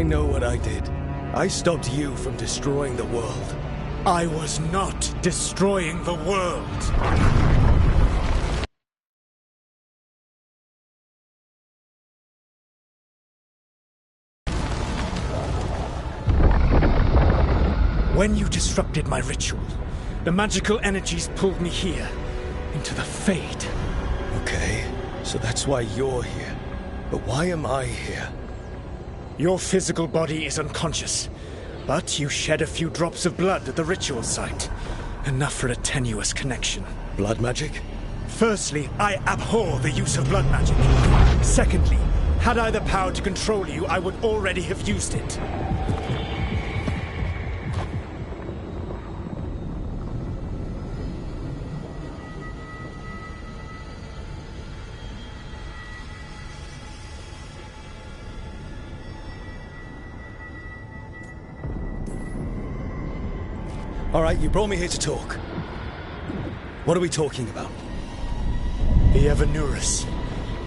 I know what I did. I stopped you from destroying the world. I was not destroying the world. When you disrupted my ritual, the magical energies pulled me here, into the Fade. Okay, so that's why you're here. But why am I here? Your physical body is unconscious, but you shed a few drops of blood at the ritual site. Enough for a tenuous connection. Blood magic? Firstly, I abhor the use of blood magic. Secondly, had I the power to control you, I would already have used it. All right, you brought me here to talk. What are we talking about? The Evanurus,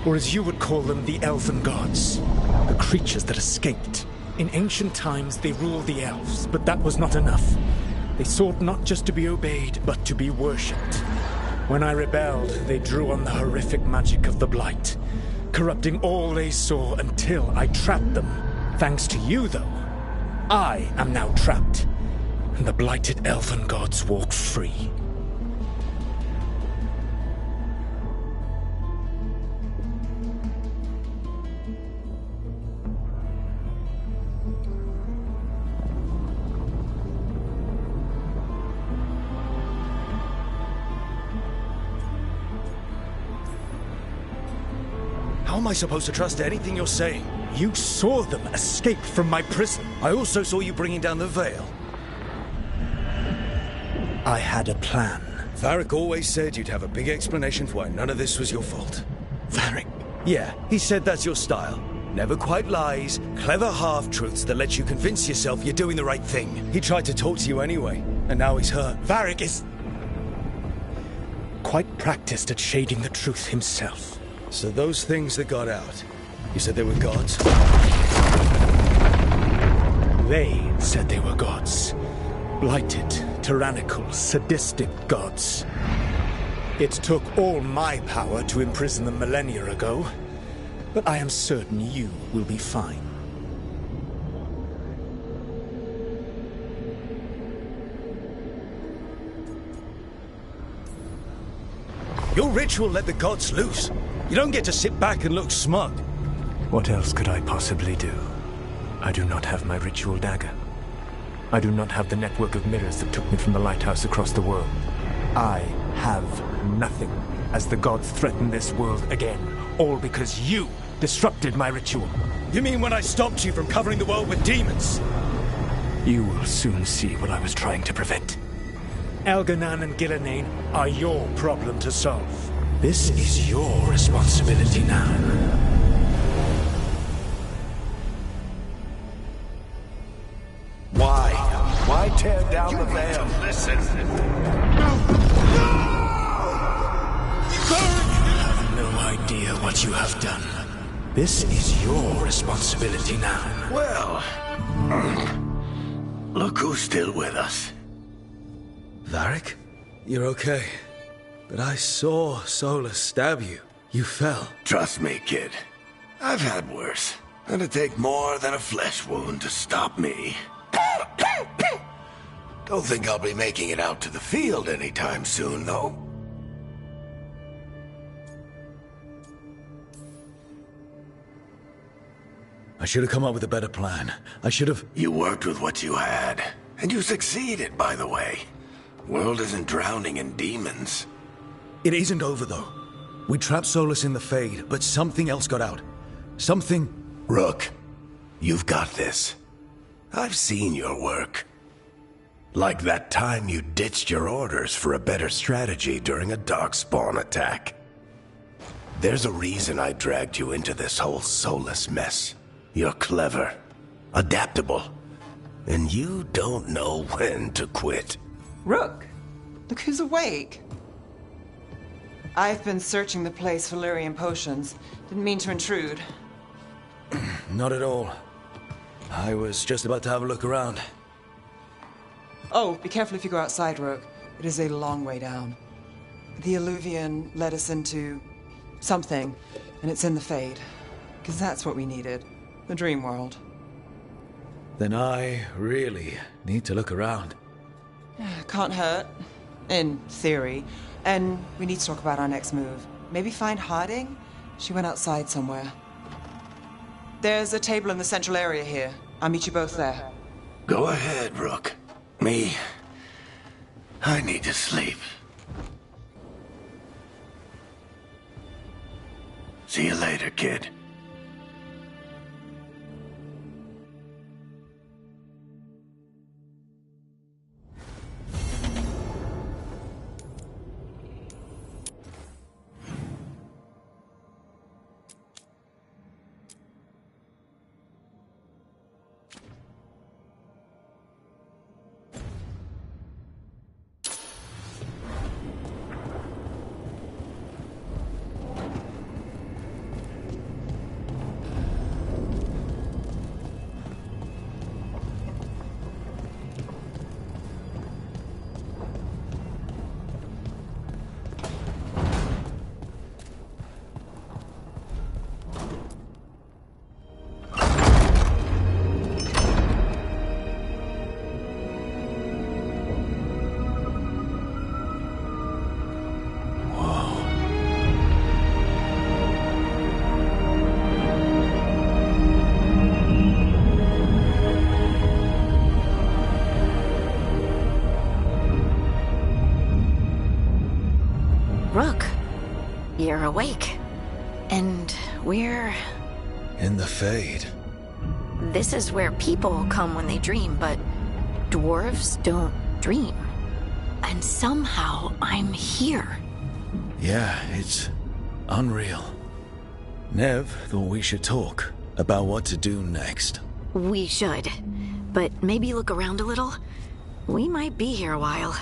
or as you would call them, the Elven Gods. The creatures that escaped. In ancient times, they ruled the elves, but that was not enough. They sought not just to be obeyed, but to be worshipped. When I rebelled, they drew on the horrific magic of the Blight, corrupting all they saw until I trapped them. Thanks to you, though, I am now trapped. And the blighted elven gods walk free. How am I supposed to trust anything you're saying? You saw them escape from my prison. I also saw you bringing down the veil. I had a plan. Varric always said you'd have a big explanation for why none of this was your fault. Varric? Yeah, he said that's your style. Never quite lies, clever half-truths that let you convince yourself you're doing the right thing. He tried to talk to you anyway, and now he's hurt. Varric is quite practiced at shading the truth himself. So those things that got out, you said they were gods? They said they were gods. Blighted, tyrannical, sadistic gods. It took all my power to imprison them millennia ago, but I am certain you will be fine. Your ritual let the gods loose. You don't get to sit back and look smug. What else could I possibly do? I do not have my ritual dagger. I do not have the network of mirrors that took me from the lighthouse across the world. I have nothing, as the gods threaten this world again, all because you disrupted my ritual. You mean when I stopped you from covering the world with demons? You will soon see what I was trying to prevent. Elganan and Gillenane are your problem to solve. This is your responsibility now. Why tear down the veil? Listen. You have no idea what you have done. This is your responsibility now. Well, look who's still with us. Varric? You're okay. But I saw Solus stab you. You fell. Trust me, kid. I've had worse. It'd take more than a flesh wound to stop me. Don't think I'll be making it out to the field anytime soon, though. I should have come up with a better plan. I should have... You worked with what you had. And you succeeded, by the way. World isn't drowning in demons. It isn't over, though. We trapped Solus in the Fade, but something else got out. Something... Rook, you've got this. I've seen your work. Like that time you ditched your orders for a better strategy during a darkspawn attack. There's a reason I dragged you into this whole Solus mess. You're clever, adaptable, and you don't know when to quit. Rook, look who's awake. I've been searching the place for Lyrian potions. Didn't mean to intrude. Not at all. I was just about to have a look around. Oh, be careful if you go outside, Rook. It is a long way down. The Illuvian led us into something, and it's in the Fade. Because that's what we needed. The dream world. Then I really need to look around. Can't hurt. In theory. And we need to talk about our next move. Maybe find Harding? She went outside somewhere. There's a table in the central area here. I'll meet you both there. Go ahead, Rook. Me, I need to sleep. See you later, kid. Rook, you're awake. And we're... In the Fade. This is where people come when they dream, but dwarves don't dream. And somehow I'm here. Yeah, it's unreal. Nev thought we should talk about what to do next. We should. But maybe look around a little. We might be here a while.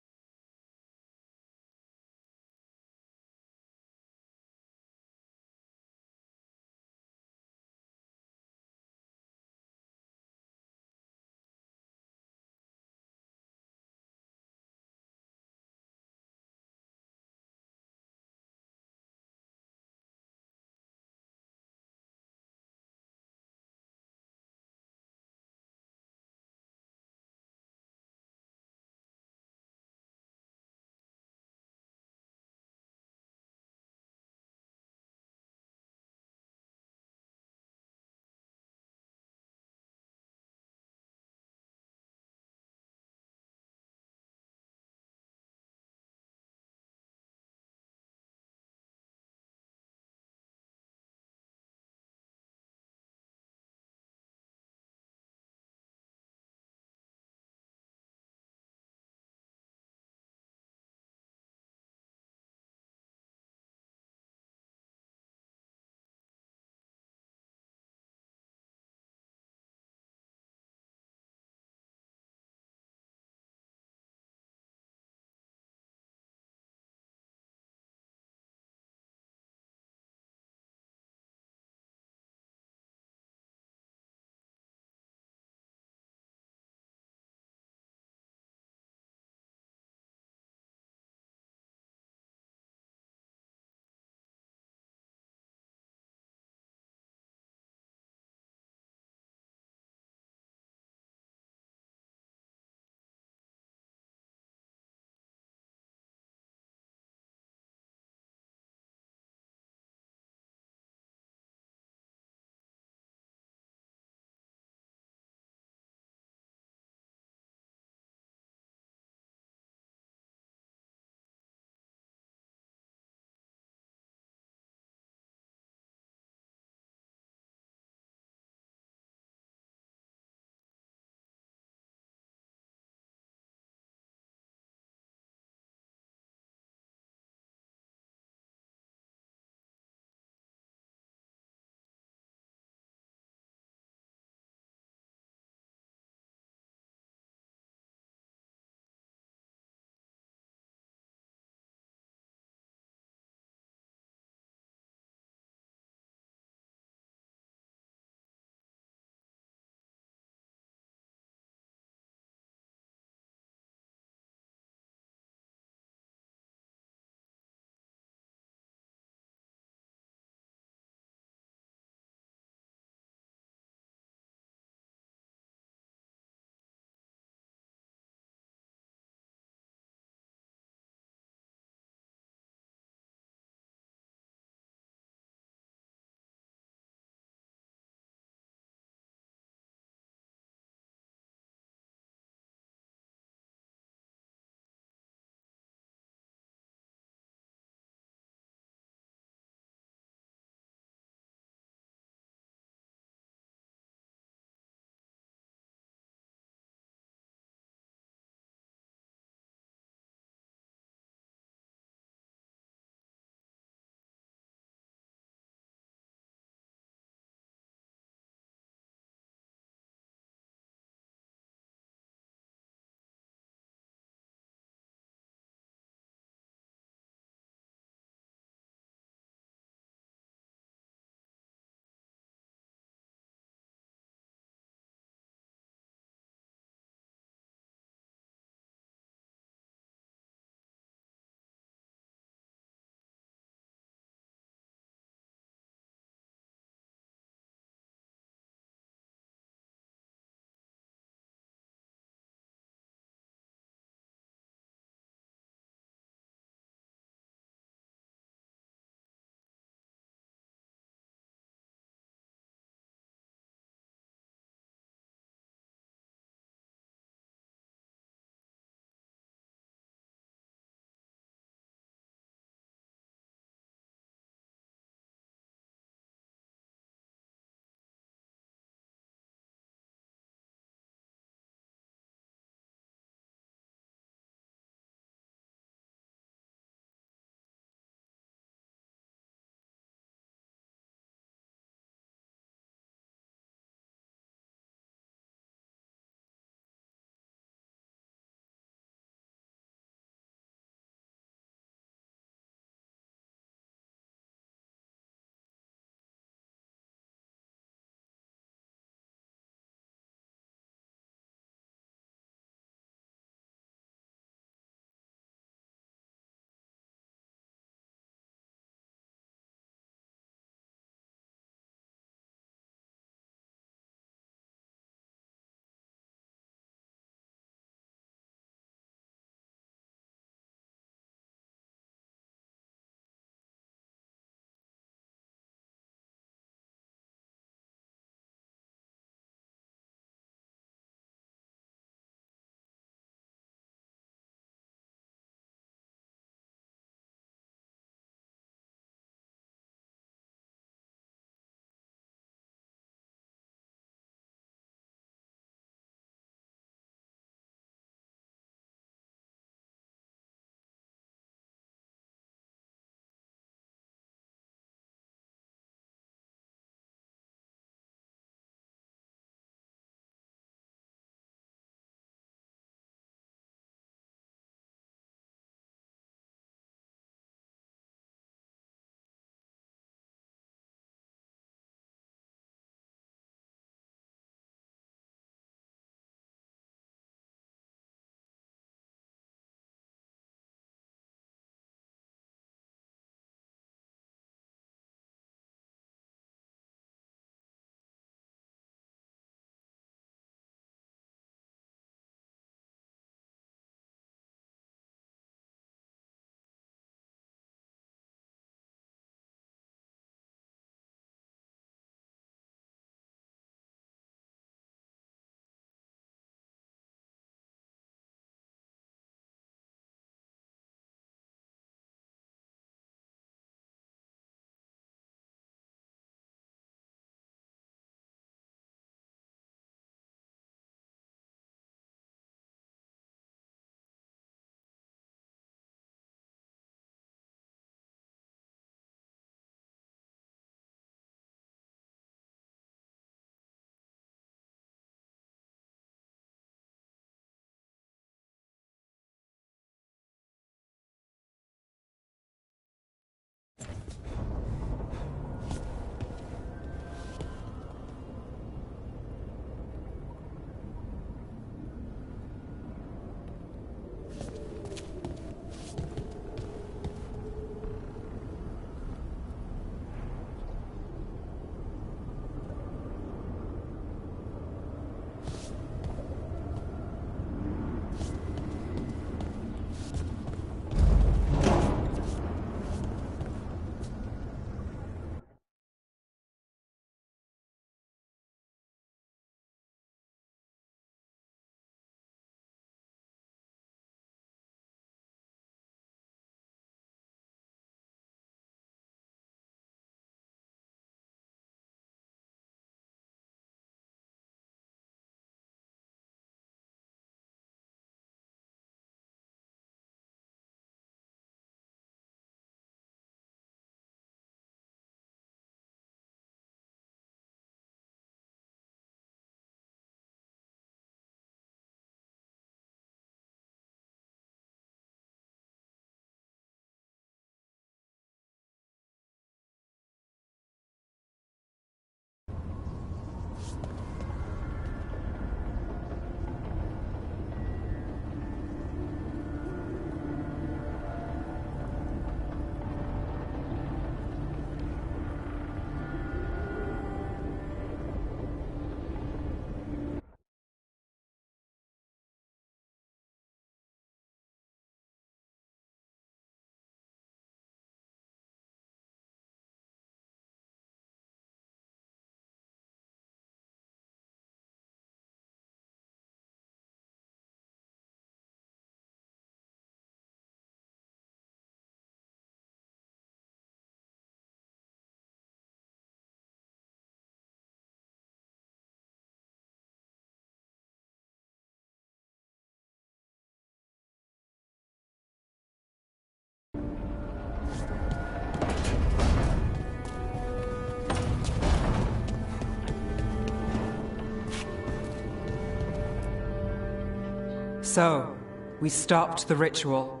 So, we stopped the ritual.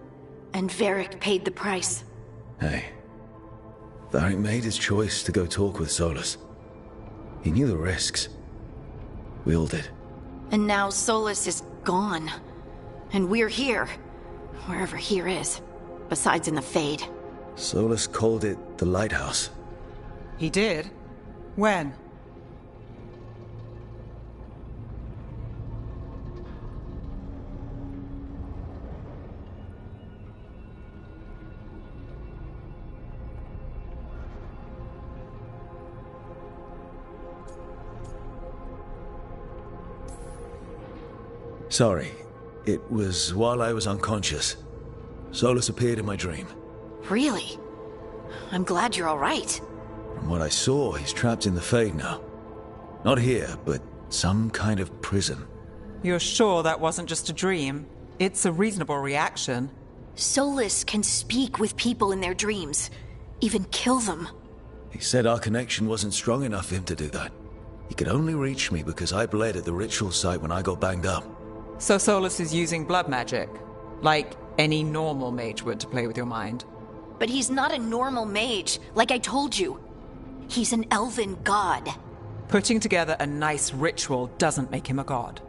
And Varric paid the price. Hey. Varric made his choice to go talk with Solus. He knew the risks. We all did. And now Solus is gone. And we're here. Wherever here is. Besides in the Fade. Solus called it the Lighthouse. He did? When? Sorry. It was while I was unconscious. Solus appeared in my dream. Really? I'm glad you're all right. From what I saw, he's trapped in the Fade now. Not here, but some kind of prison. You're sure that wasn't just a dream? It's a reasonable reaction. Solus can speak with people in their dreams. Even kill them. He said our connection wasn't strong enough for him to do that. He could only reach me because I bled at the ritual site when I got banged up. So Solus is using blood magic? Like any normal mage would to play with your mind? But he's not a normal mage, like I told you. He's an elven god. Putting together a nice ritual doesn't make him a god.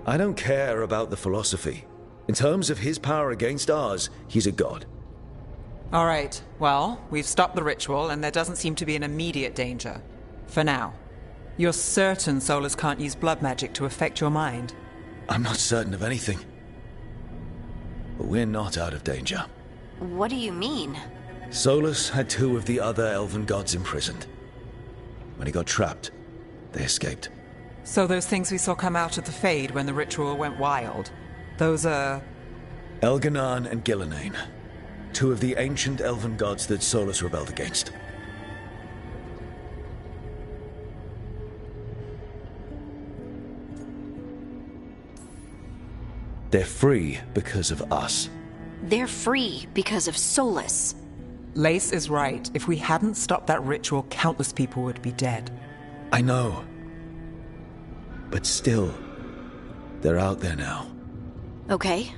I don't care about the philosophy. In terms of his power against ours, he's a god. All right, well, we've stopped the ritual and there doesn't seem to be an immediate danger. For now. You're certain Solus can't use blood magic to affect your mind? I'm not certain of anything. But we're not out of danger. What do you mean? Solus had 2 of the other elven gods imprisoned. When he got trapped, they escaped. So those things we saw come out of the Fade when the ritual went wild, those are... Elganan and Gillenane. 2 of the ancient elven gods that Solus rebelled against. They're free because of us. They're free because of Solus. Lace is right. If we hadn't stopped that ritual, countless people would be dead. I know. But still, they're out there now. Okay.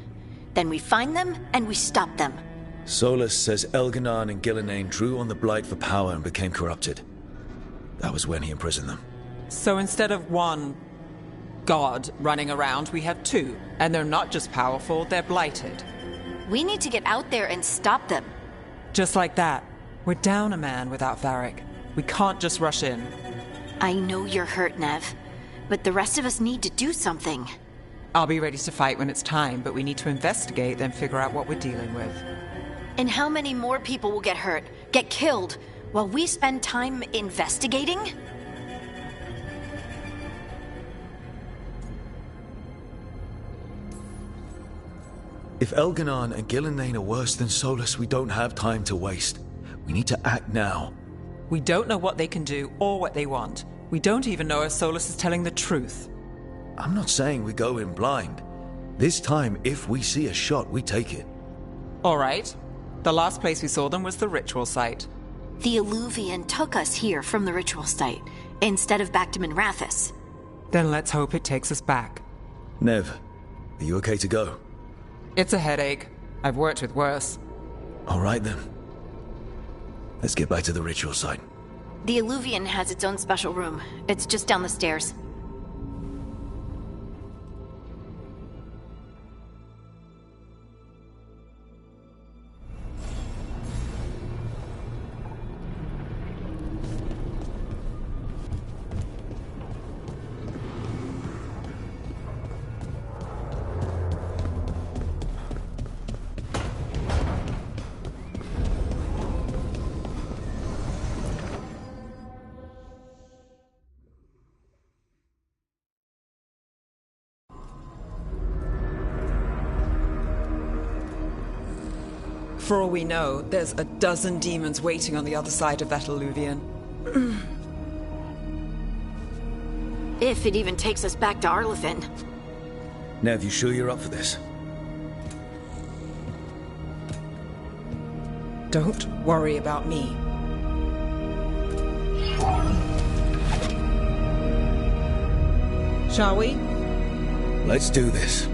Then we find them and we stop them. Solus says Elganan and Gillenane drew on the Blight for power and became corrupted. That was when he imprisoned them. So instead of 1 god running around, we have 2. And they're not just powerful, they're blighted. We need to get out there and stop them. Just like that. We're down a man without Varric. We can't just rush in. I know you're hurt, Nev. But the rest of us need to do something. I'll be ready to fight when it's time, but we need to investigate, then figure out what we're dealing with. And how many more people will get hurt, get killed, while we spend time investigating? If Elganan and Gillenane are worse than Solus, we don't have time to waste. We need to act now. We don't know what they can do or what they want. We don't even know if Solus is telling the truth. I'm not saying we go in blind. This time, if we see a shot, we take it. All right. The last place we saw them was the ritual site. The Illuvian took us here from the ritual site, instead of back to Minrathous. Then let's hope it takes us back. Nev, are you okay to go? It's a headache. I've worked with worse. All right then. Let's get back to the ritual site. The Illuvian has its own special room. It's just down the stairs. For all we know, there's a dozen demons waiting on the other side of that Illuvian. If it even takes us back to Arlefin. Nev, you sure you're up for this? Don't worry about me. Shall we? Let's do this.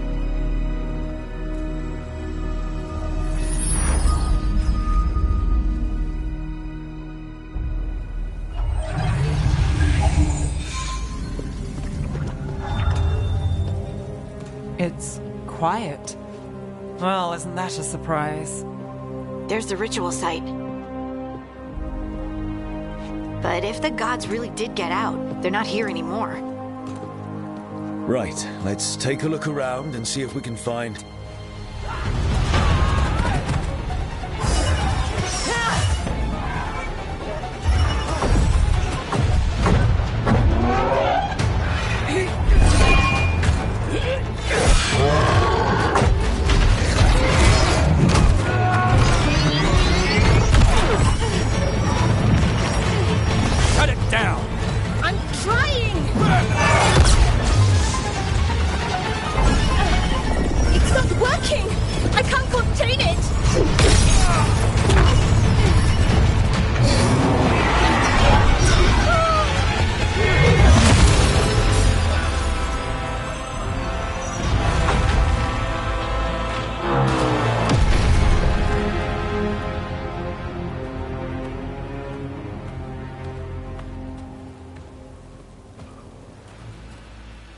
It's quiet. Well, isn't that a surprise? There's the ritual site. But if the gods really did get out, they're not here anymore. Right, let's take a look around and see if we can find...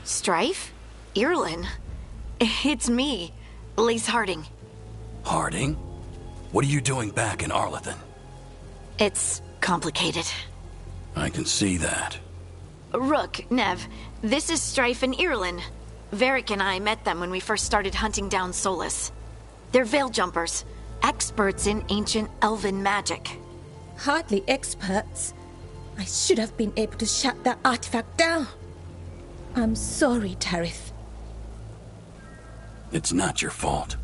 Strife? Irlin? It's me, Elise Harding. Harding? What are you doing back in Arlethan? It's complicated. I can see that. Rook, Nev, this is Strife and Irlin. Varric and I met them when we first started hunting down Solus. They're veil jumpers, experts in ancient elven magic. Hardly experts. I should have been able to shut that artifact down. I'm sorry, Tarith. It's not your fault.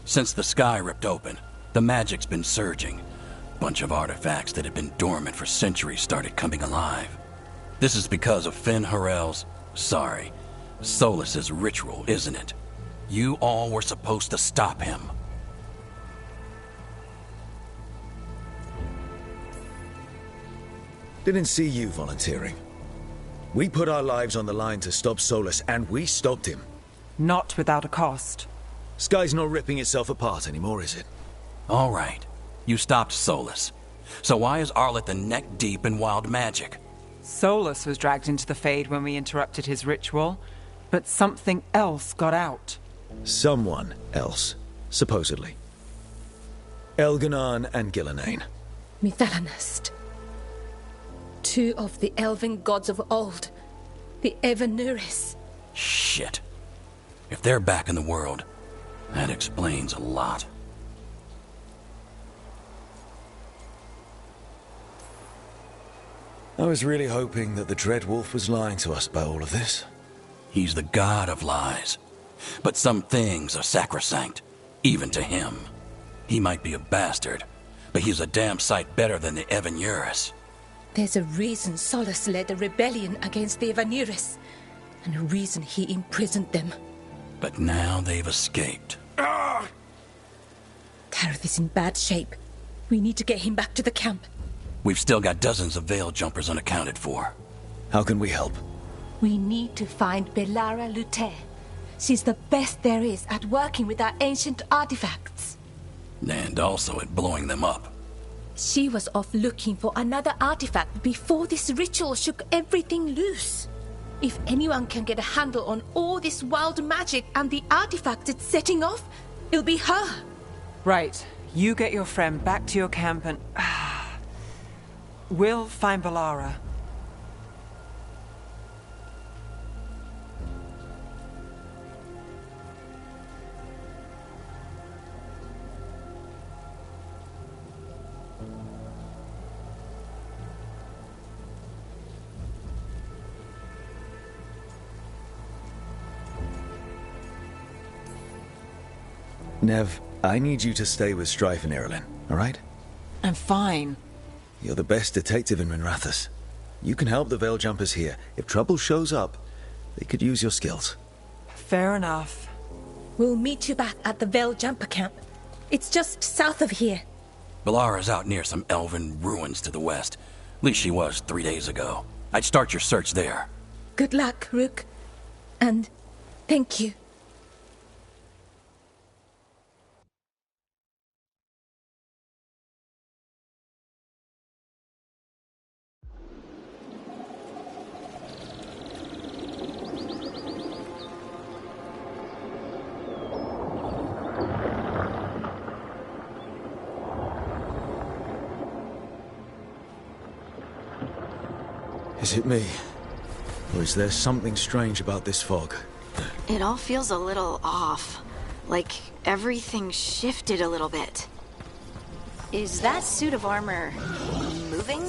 Since the sky ripped open, the magic's been surging. Bunch of artifacts that had been dormant for centuries started coming alive. This is because of Finn Harel's... Solus's ritual, isn't it? You all were supposed to stop him. Didn't see you volunteering. We put our lives on the line to stop Solus, and we stopped him. Not without a cost. Sky's not ripping itself apart anymore, is it? All right. You stopped Solus. So why is Arlethan neck deep in wild magic? Solus was dragged into the Fade when we interrupted his ritual, but something else got out. Someone else, supposedly. Elganan and Gillenane. Mithalanast. Two of the elven gods of old. The Evanuris. Shit. If they're back in the world, that explains a lot. I was really hoping that the Dread Wolf was lying to us about all of this. He's the god of lies. But some things are sacrosanct, even to him. He might be a bastard, but he's a damn sight better than the Evanuris. There's a reason Solus led a rebellion against the Evanuris, and a reason he imprisoned them. But now they've escaped. Tarith is in bad shape. We need to get him back to the camp. We've still got dozens of veil jumpers unaccounted for. How can we help? We need to find Belara Lute. She's the best there is at working with our ancient artifacts. And also at blowing them up. She was off looking for another artifact before this ritual shook everything loose. If anyone can get a handle on all this wild magic and the artifacts it's setting off, it'll be her. Right. You get your friend back to your camp and... we'll find Belara. Nev, I need you to stay with Strife and Irlin, all right? I'm fine. You're the best detective in Minrathous. You can help the Veil Jumpers here. If trouble shows up, they could use your skills. Fair enough. We'll meet you back at the Veil Jumper camp. It's just south of here. Belara's out near some elven ruins to the west. At least she was 3 days ago. I'd start your search there. Good luck, Rook. And thank you. Is it me? Or is there something strange about this fog? It all feels a little off. Like everything shifted a little bit. Is that suit of armor moving?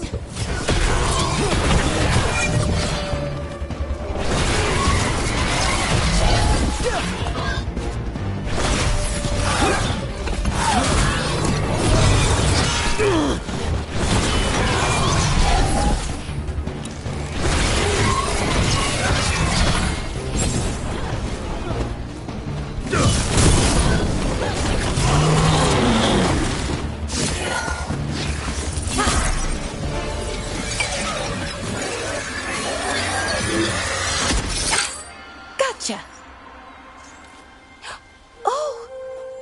Gotcha. Oh,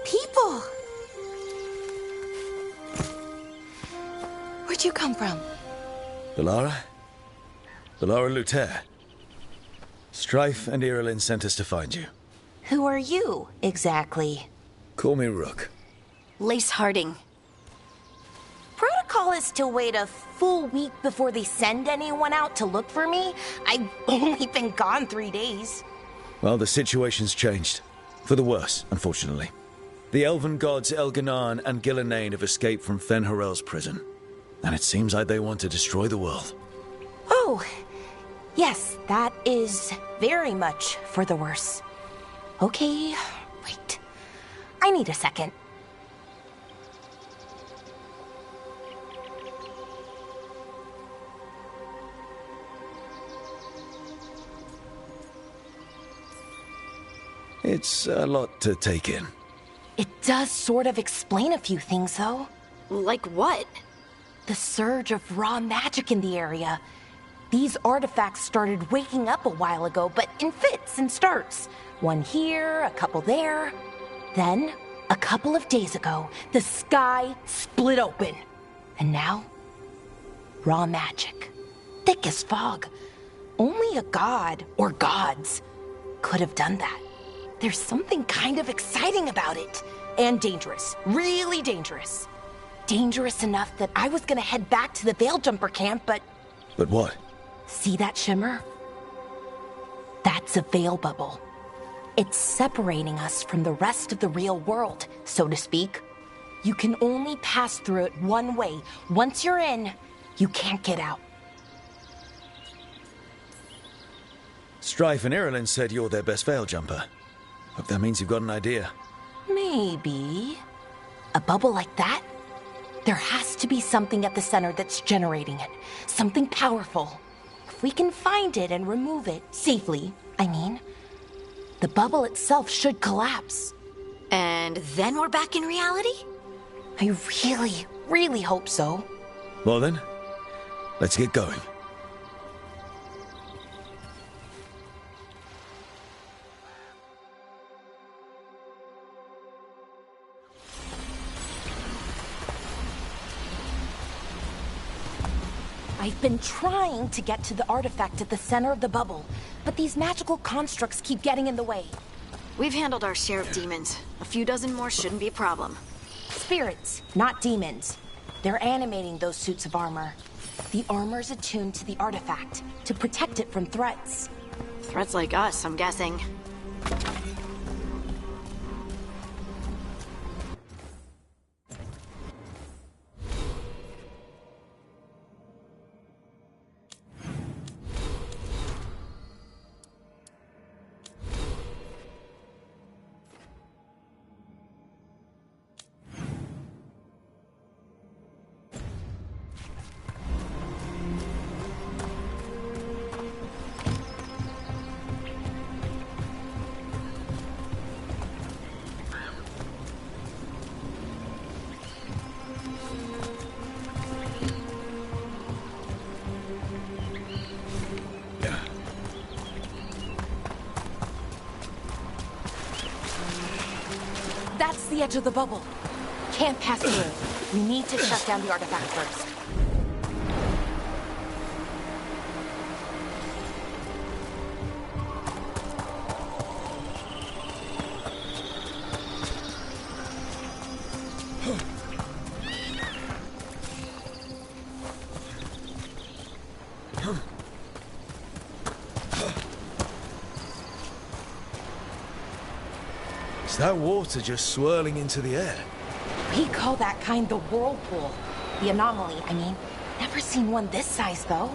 people. Where'd you come from? Bellara? Bellara Luther. Strife and Irulan sent us to find you. Who are you, exactly? Call me Rook. Lace Harding. Protocol is to wait a full week before they send anyone out to look for me. I've only been gone 3 days. Well, the situation's changed. For the worse, unfortunately. The elven gods Elganan and Gillenane have escaped from Fen'Harel's prison. And it seems like they want to destroy the world. Oh, yes, that is very much for the worse. Okay, wait. I need a second. It's a lot to take in. It does sort of explain a few things, though. Like what? The surge of raw magic in the area. These artifacts started waking up a while ago, but in fits and starts. One here, a couple there. Then, a couple of days ago, the sky split open. And now, raw magic. Thick as fog. Only a god, or gods, could have done that. There's something kind of exciting about it. And dangerous. Really dangerous. Dangerous enough that I was gonna head back to the Veil-Jumper camp, but... But what? See that shimmer? That's a veil bubble. It's separating us from the rest of the real world, so to speak. You can only pass through it one way. Once you're in, you can't get out. Strife and Irulan said you're their best veil jumper. Hope that means you've got an idea. Maybe. A bubble like that? There has to be something at the center that's generating it. Something powerful. If we can find it and remove it, safely, I mean, the bubble itself should collapse. And then we're back in reality? I really, really hope so. Well then, let's get going. I've been trying to get to the artifact at the center of the bubble, but these magical constructs keep getting in the way. We've handled our share of demons. A few dozen more shouldn't be a problem. Spirits, not demons. They're animating those suits of armor. The armor's attuned to the artifact, to protect it from threats. Threats like us, I'm guessing. the edge of the bubble. Can't pass through. We need to shut down the artifact first. Is that water just swirling into the air? We call that kind the whirlpool. The anomaly, I mean. Never seen one this size, though.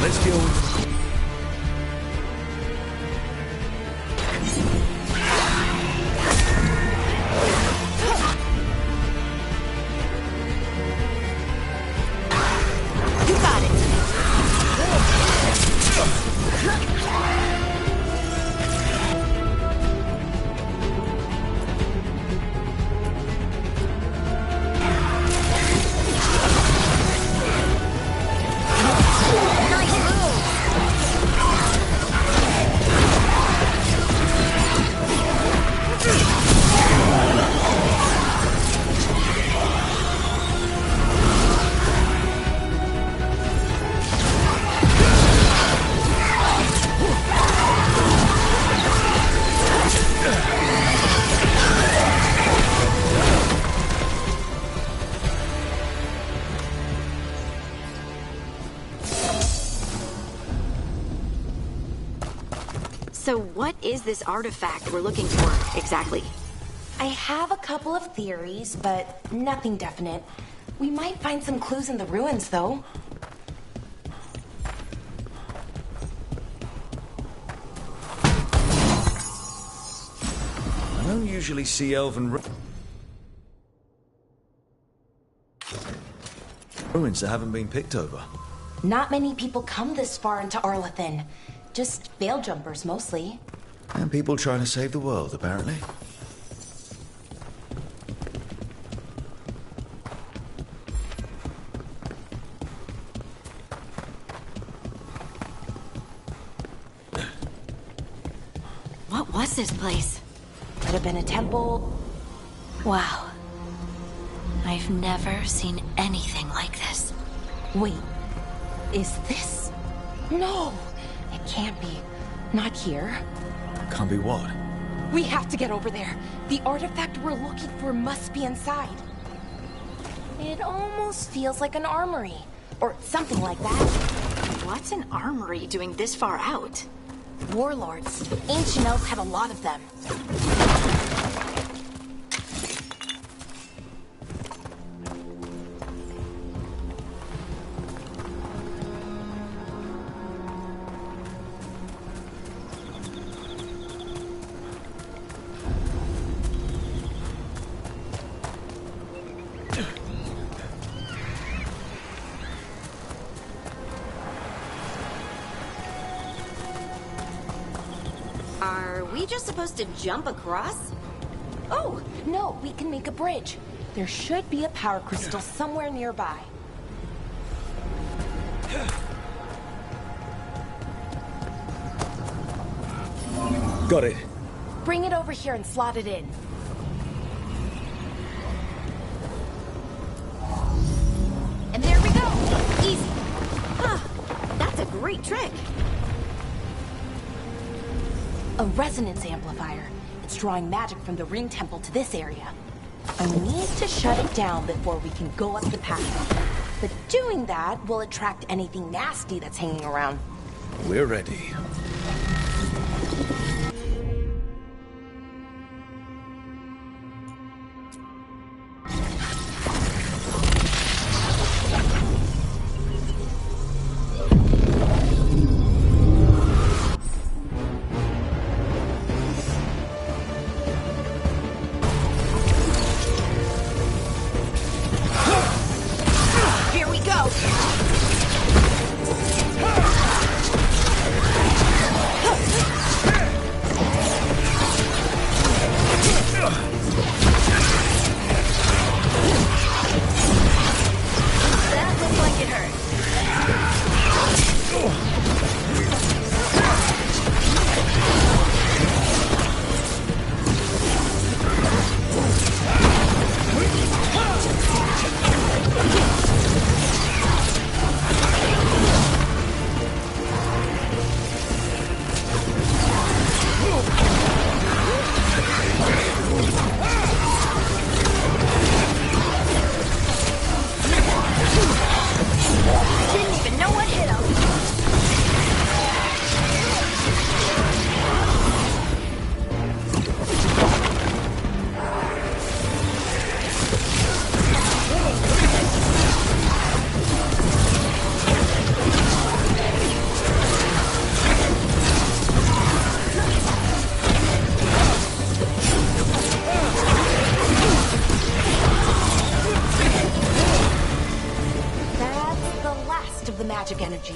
Let's deal with So what is this artifact we're looking for, exactly? I have a couple of theories, but nothing definite. We might find some clues in the ruins, though. I don't usually see elven ruins that haven't been picked over. Not many people come this far into Arlathan. Just veil jumpers, mostly. And people trying to save the world, apparently. was this place? Could have been a temple. Wow. I've never seen anything like this. Wait, is this? No, it can't be. Not here. Can't be what? We have to get over there. The artifact we're looking for must be inside. It almost feels like an armory, or something like that. What's an armory doing this far out? Warlords. Ancient elves had a lot of them. Are we just supposed to jump across? Oh, no, we can make a bridge. There should be a power crystal somewhere nearby. Got it. Bring it over here and slot it in. And there we go! Easy! Huh, that's a great trick! A resonance amplifier. It's drawing magic from the ring temple to this area. I need to shut it down before we can go up the path. But doing that will attract anything nasty that's hanging around. We're ready. Here we go! That looks like it hurt. Didn't even know what hit him. That's the last of the magic energy.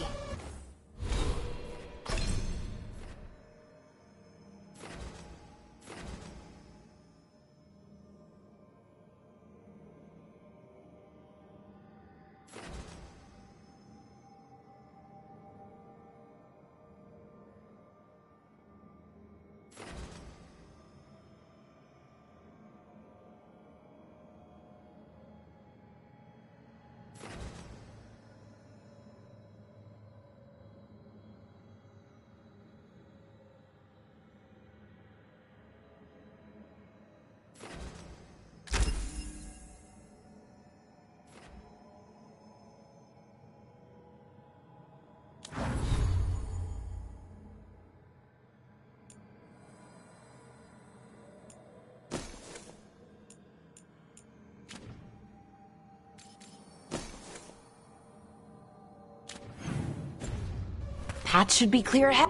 Path should be clear ahead.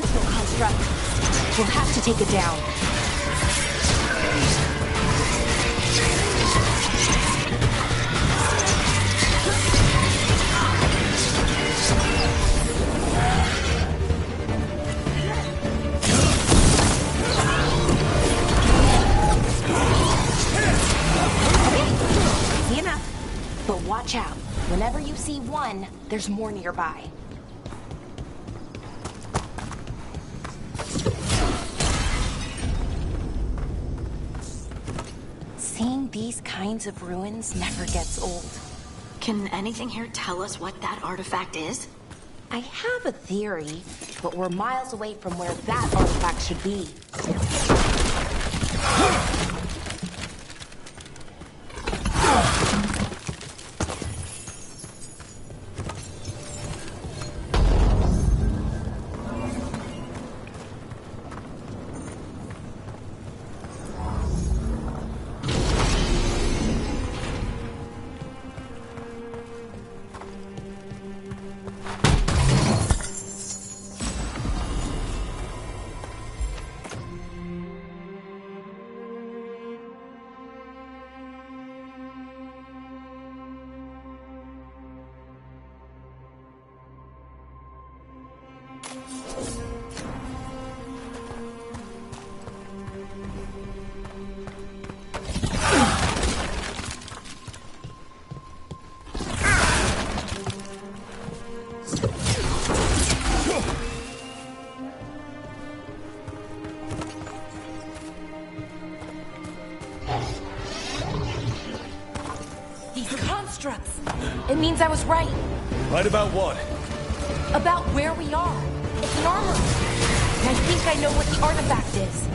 sentinel construct. We'll have to take it down. Easy enough. But watch out. Whenever you see one, there's more nearby. Seeing these kinds of ruins never gets old. Can anything here tell us what that artifact is? I have a theory, but we're miles away from where that artifact should be. It means I was right. Right about what? About where we are. It's an armory. And I think I know what the artifact is.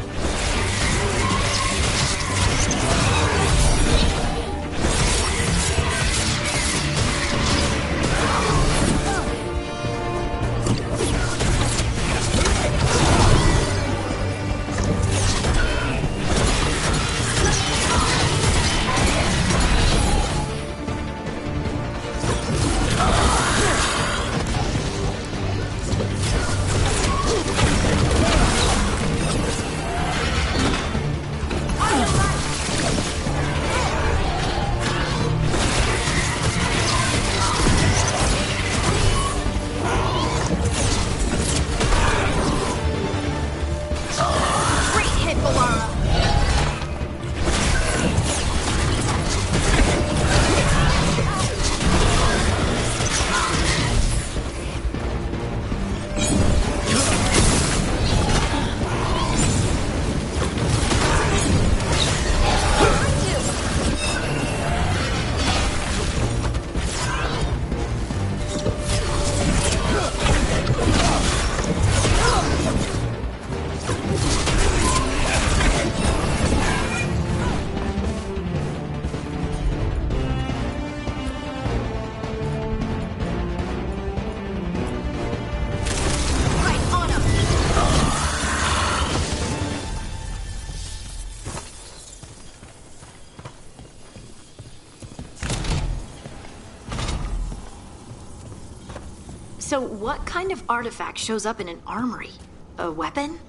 So what kind of artifact shows up in an armory? A weapon?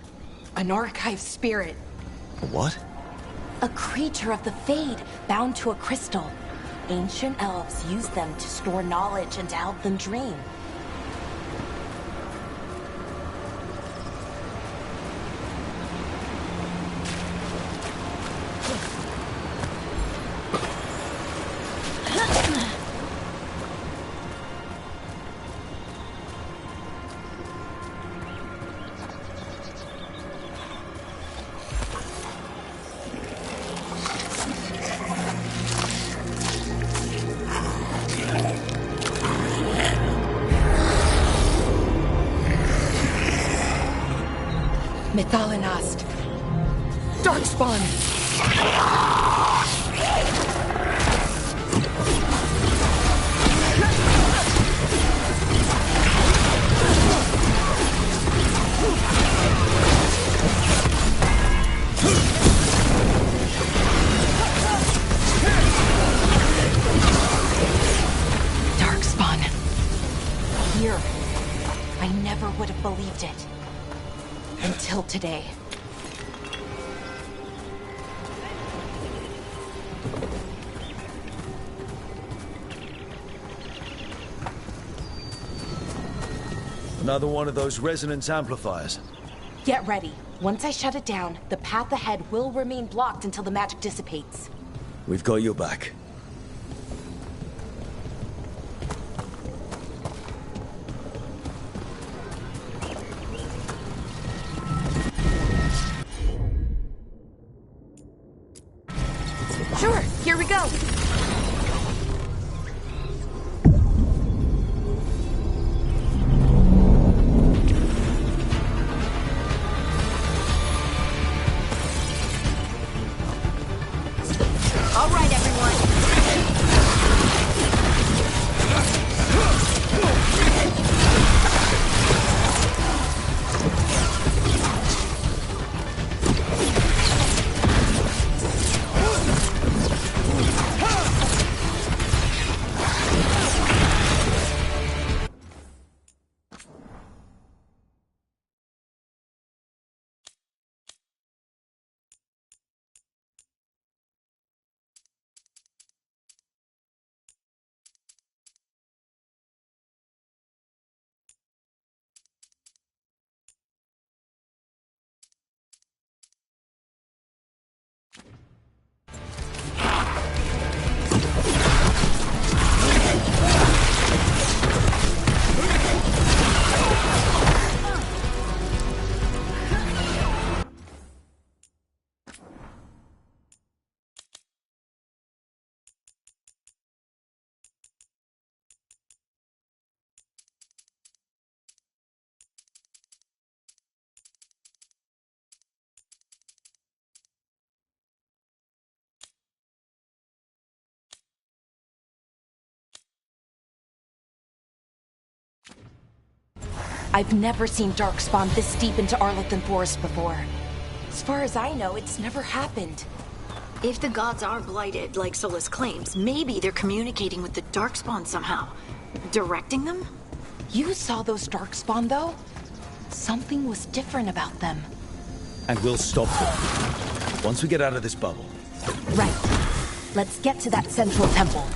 An archive spirit. What? A creature of the Fade, bound to a crystal. Ancient elves used them to store knowledge and to help them dream. Methalinast. Darkspawn. Darkspawn. Here. I never would have believed it. Until today. Another one of those resonance amplifiers. Get ready. Once I shut it down, the path ahead will remain blocked until the magic dissipates. We've got your back. Sure, here we go. All right, everyone. I've never seen Darkspawn this deep into Arlington Forest before. As far as I know, it's never happened. If the gods are blighted, like Solus claims, maybe they're communicating with the Darkspawn somehow. Directing them? You saw those Darkspawn, though? Something was different about them. And we'll stop them. Once we get out of this bubble. Right. Let's get to that central temple.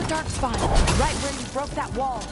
Darkspawn, right where you broke that wall.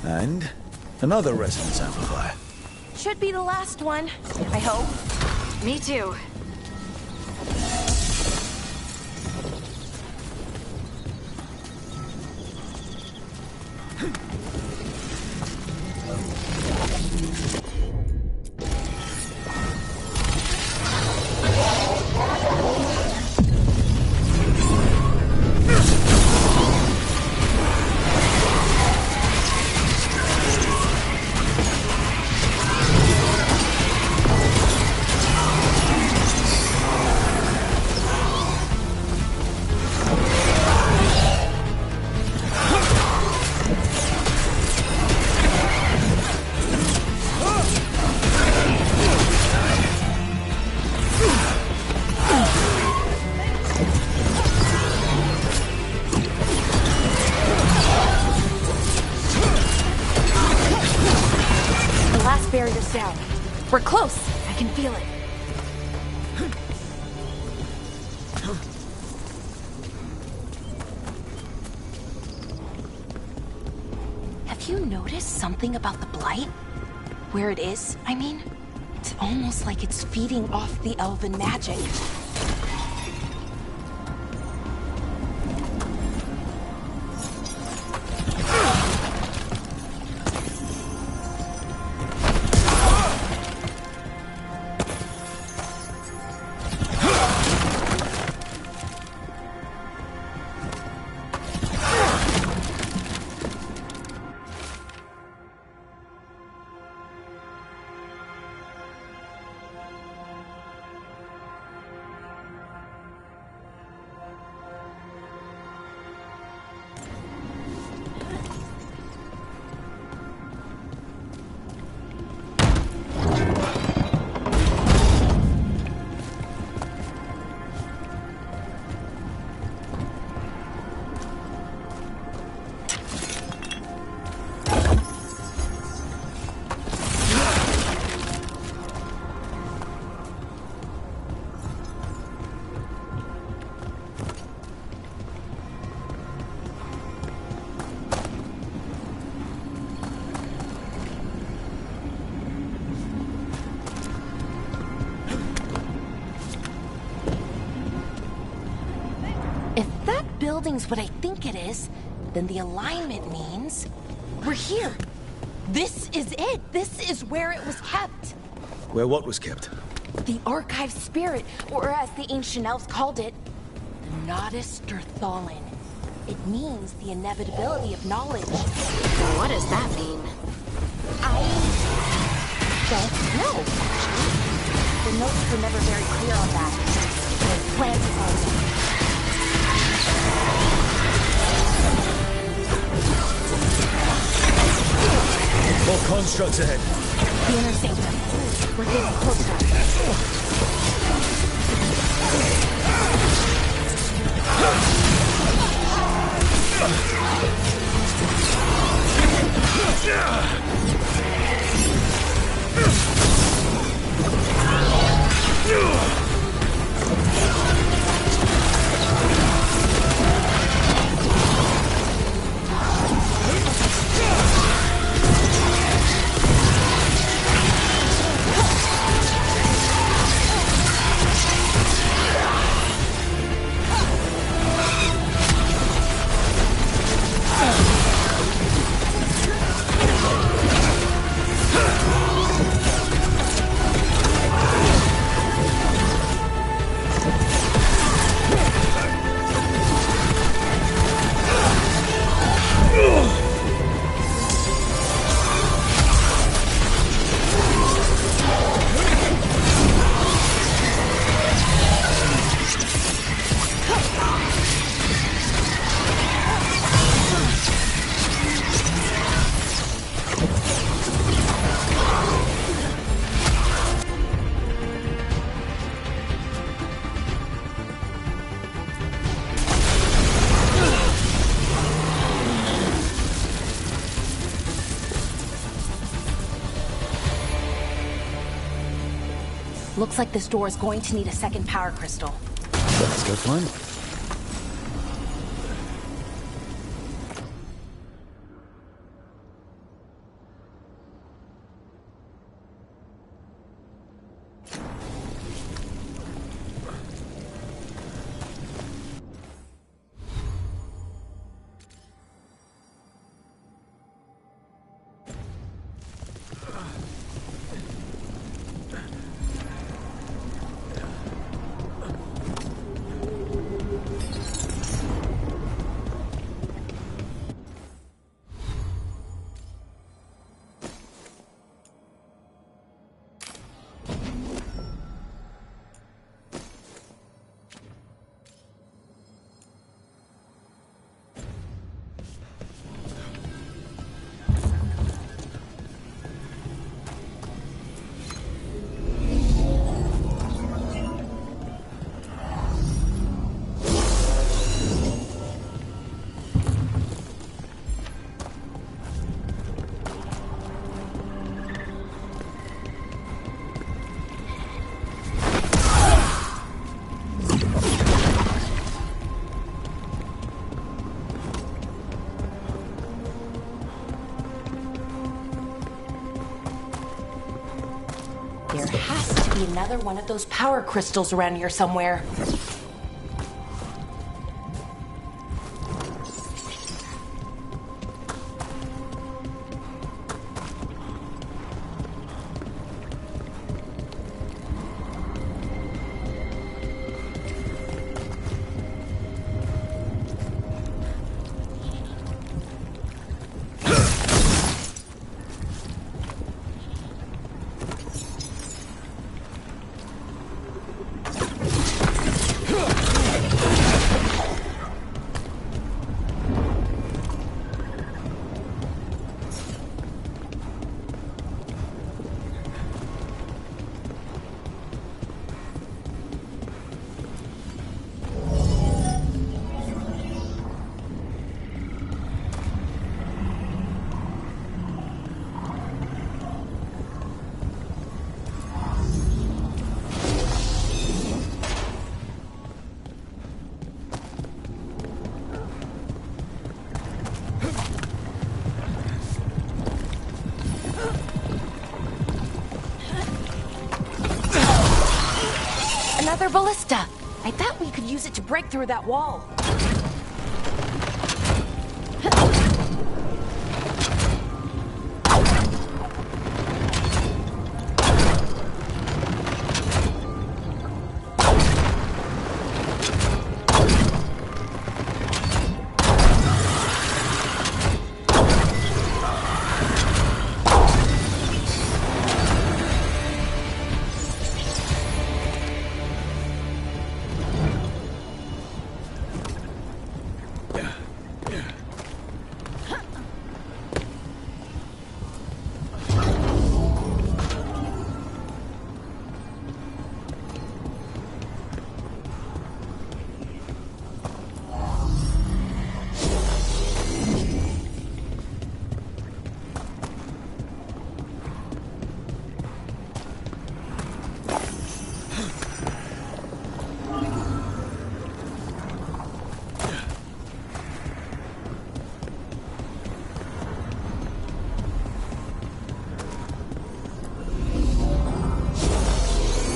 And another resonance amplifier. Should be the last one, I hope. Me too. last barrier's down. We're close. I can feel it. Have you noticed something about the blight? Where it is, I mean? It's almost like it's feeding off the elven magic. Building's what I think it is, then the alignment means we're here. This is it. This is where it was kept. Where what was kept? The archive spirit, or as the ancient elves called it, the Nodus Derthalin. It means the inevitability of knowledge. What does that mean? I don't know, actually. The notes were never very clear on that. The plans is on them. More constructs ahead. The inner sanctum. We're getting closer. Looks like this door is going to need a second power crystal. Let's go find it. There has to be another one of those power crystals around here somewhere. Another ballista. I thought we could use it to break through that wall.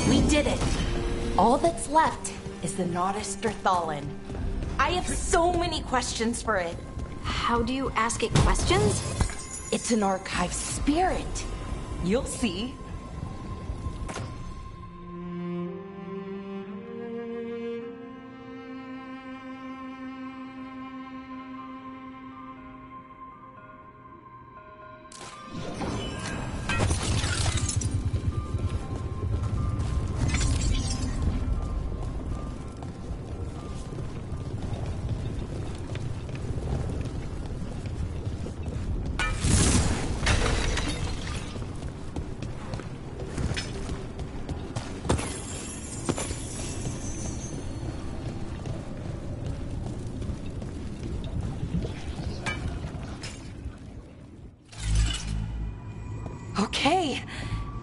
We did it. All that's left is the Nodus Derthalin. I have so many questions for it. How do you ask it questions? It's an archive spirit. You'll see. Okay,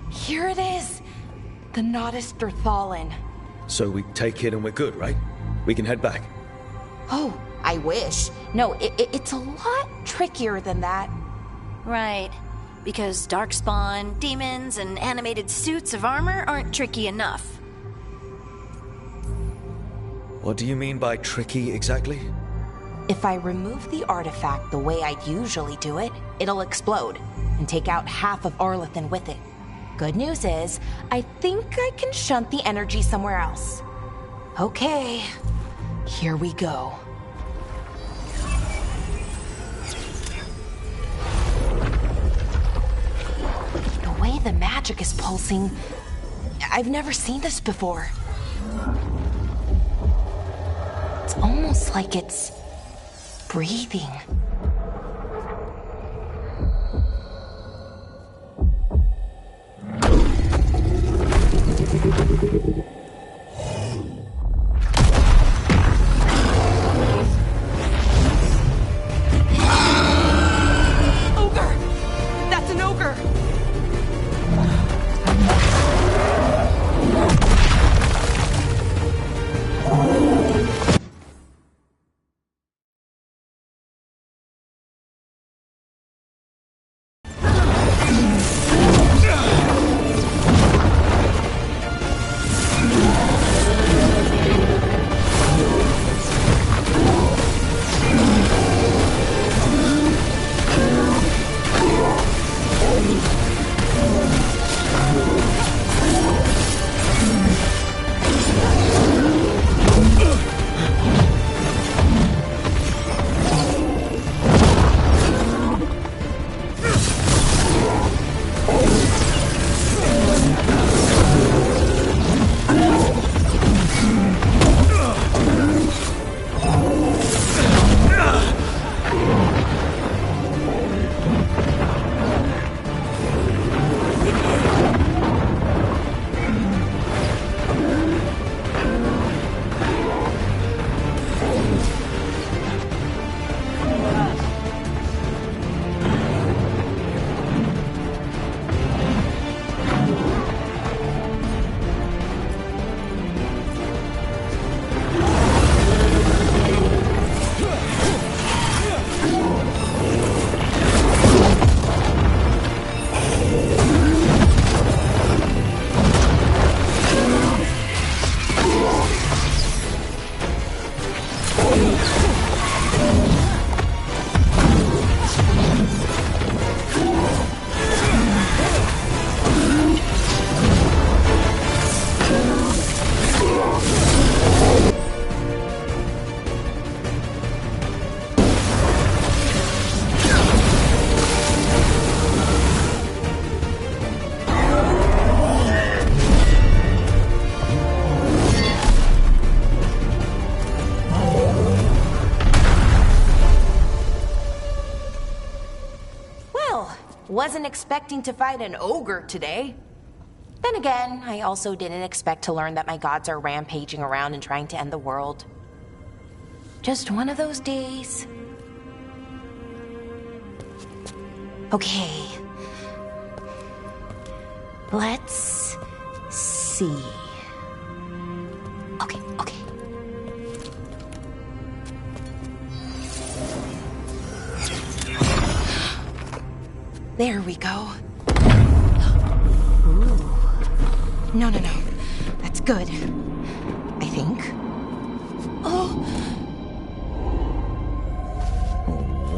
here it is. The Nodus Derthalin. So we take it and we're good, right? We can head back. Oh, I wish. No, it's a lot trickier than that. Right. Because darkspawn, demons, and animated suits of armor aren't tricky enough. What do you mean by tricky exactly? If I remove the artifact the way I'd usually do it, it'll explode and take out half of Arlethan with it. Good news is, I think I can shunt the energy somewhere else. Okay, here we go. The way the magic is pulsing, I've never seen this before. It's almost like it's breathing. Wasn't expecting to fight an ogre today. Then again, I also didn't expect to learn that my gods are rampaging around and trying to end the world. Just one of those days. Okay. Let's see. Okay. There we go. Ooh. No. That's good. I think. Oh!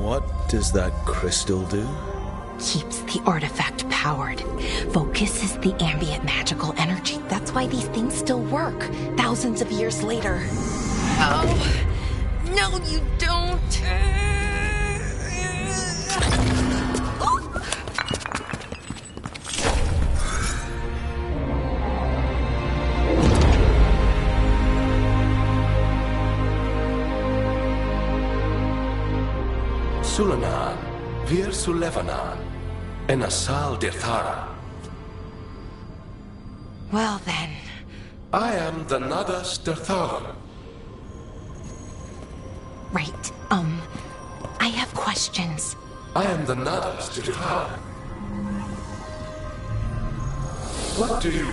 What does that crystal do? Keeps the artifact powered. Focuses the ambient magical energy. That's why these things still work, thousands of years later. Oh! No, you don't! Sulanan, Vir Sulevanan, and Asal Dirthara. Well then. I am the Nadas Dirthara. Right, I have questions. I am the Nadas Dirthara. What do you...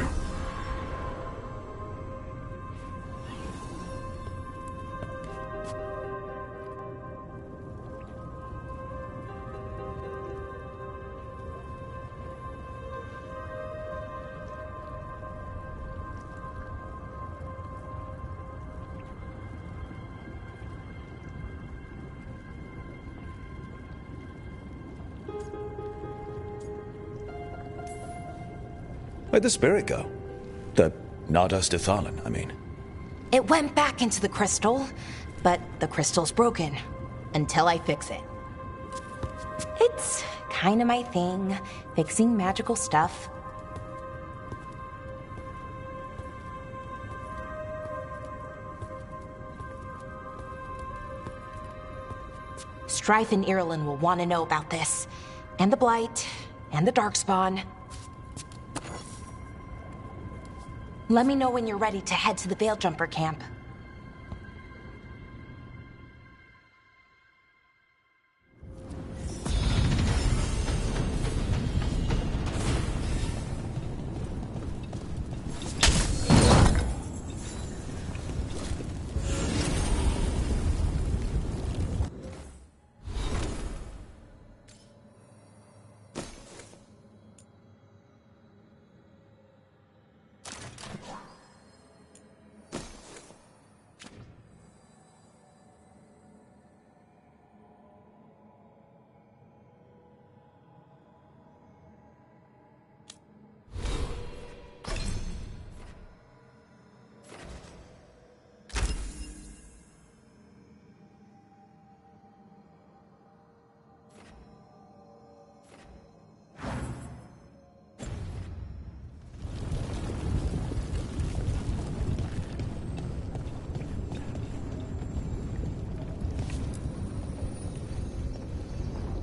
Where'd the spirit go? The Nadas Dithalan, I mean. It went back into the crystal, but the crystal's broken. Until I fix it. It's kind of my thing, fixing magical stuff. Strife and Irulan will want to know about this. And the Blight, and the Darkspawn. Let me know when you're ready to head to the Veil-Jumper camp.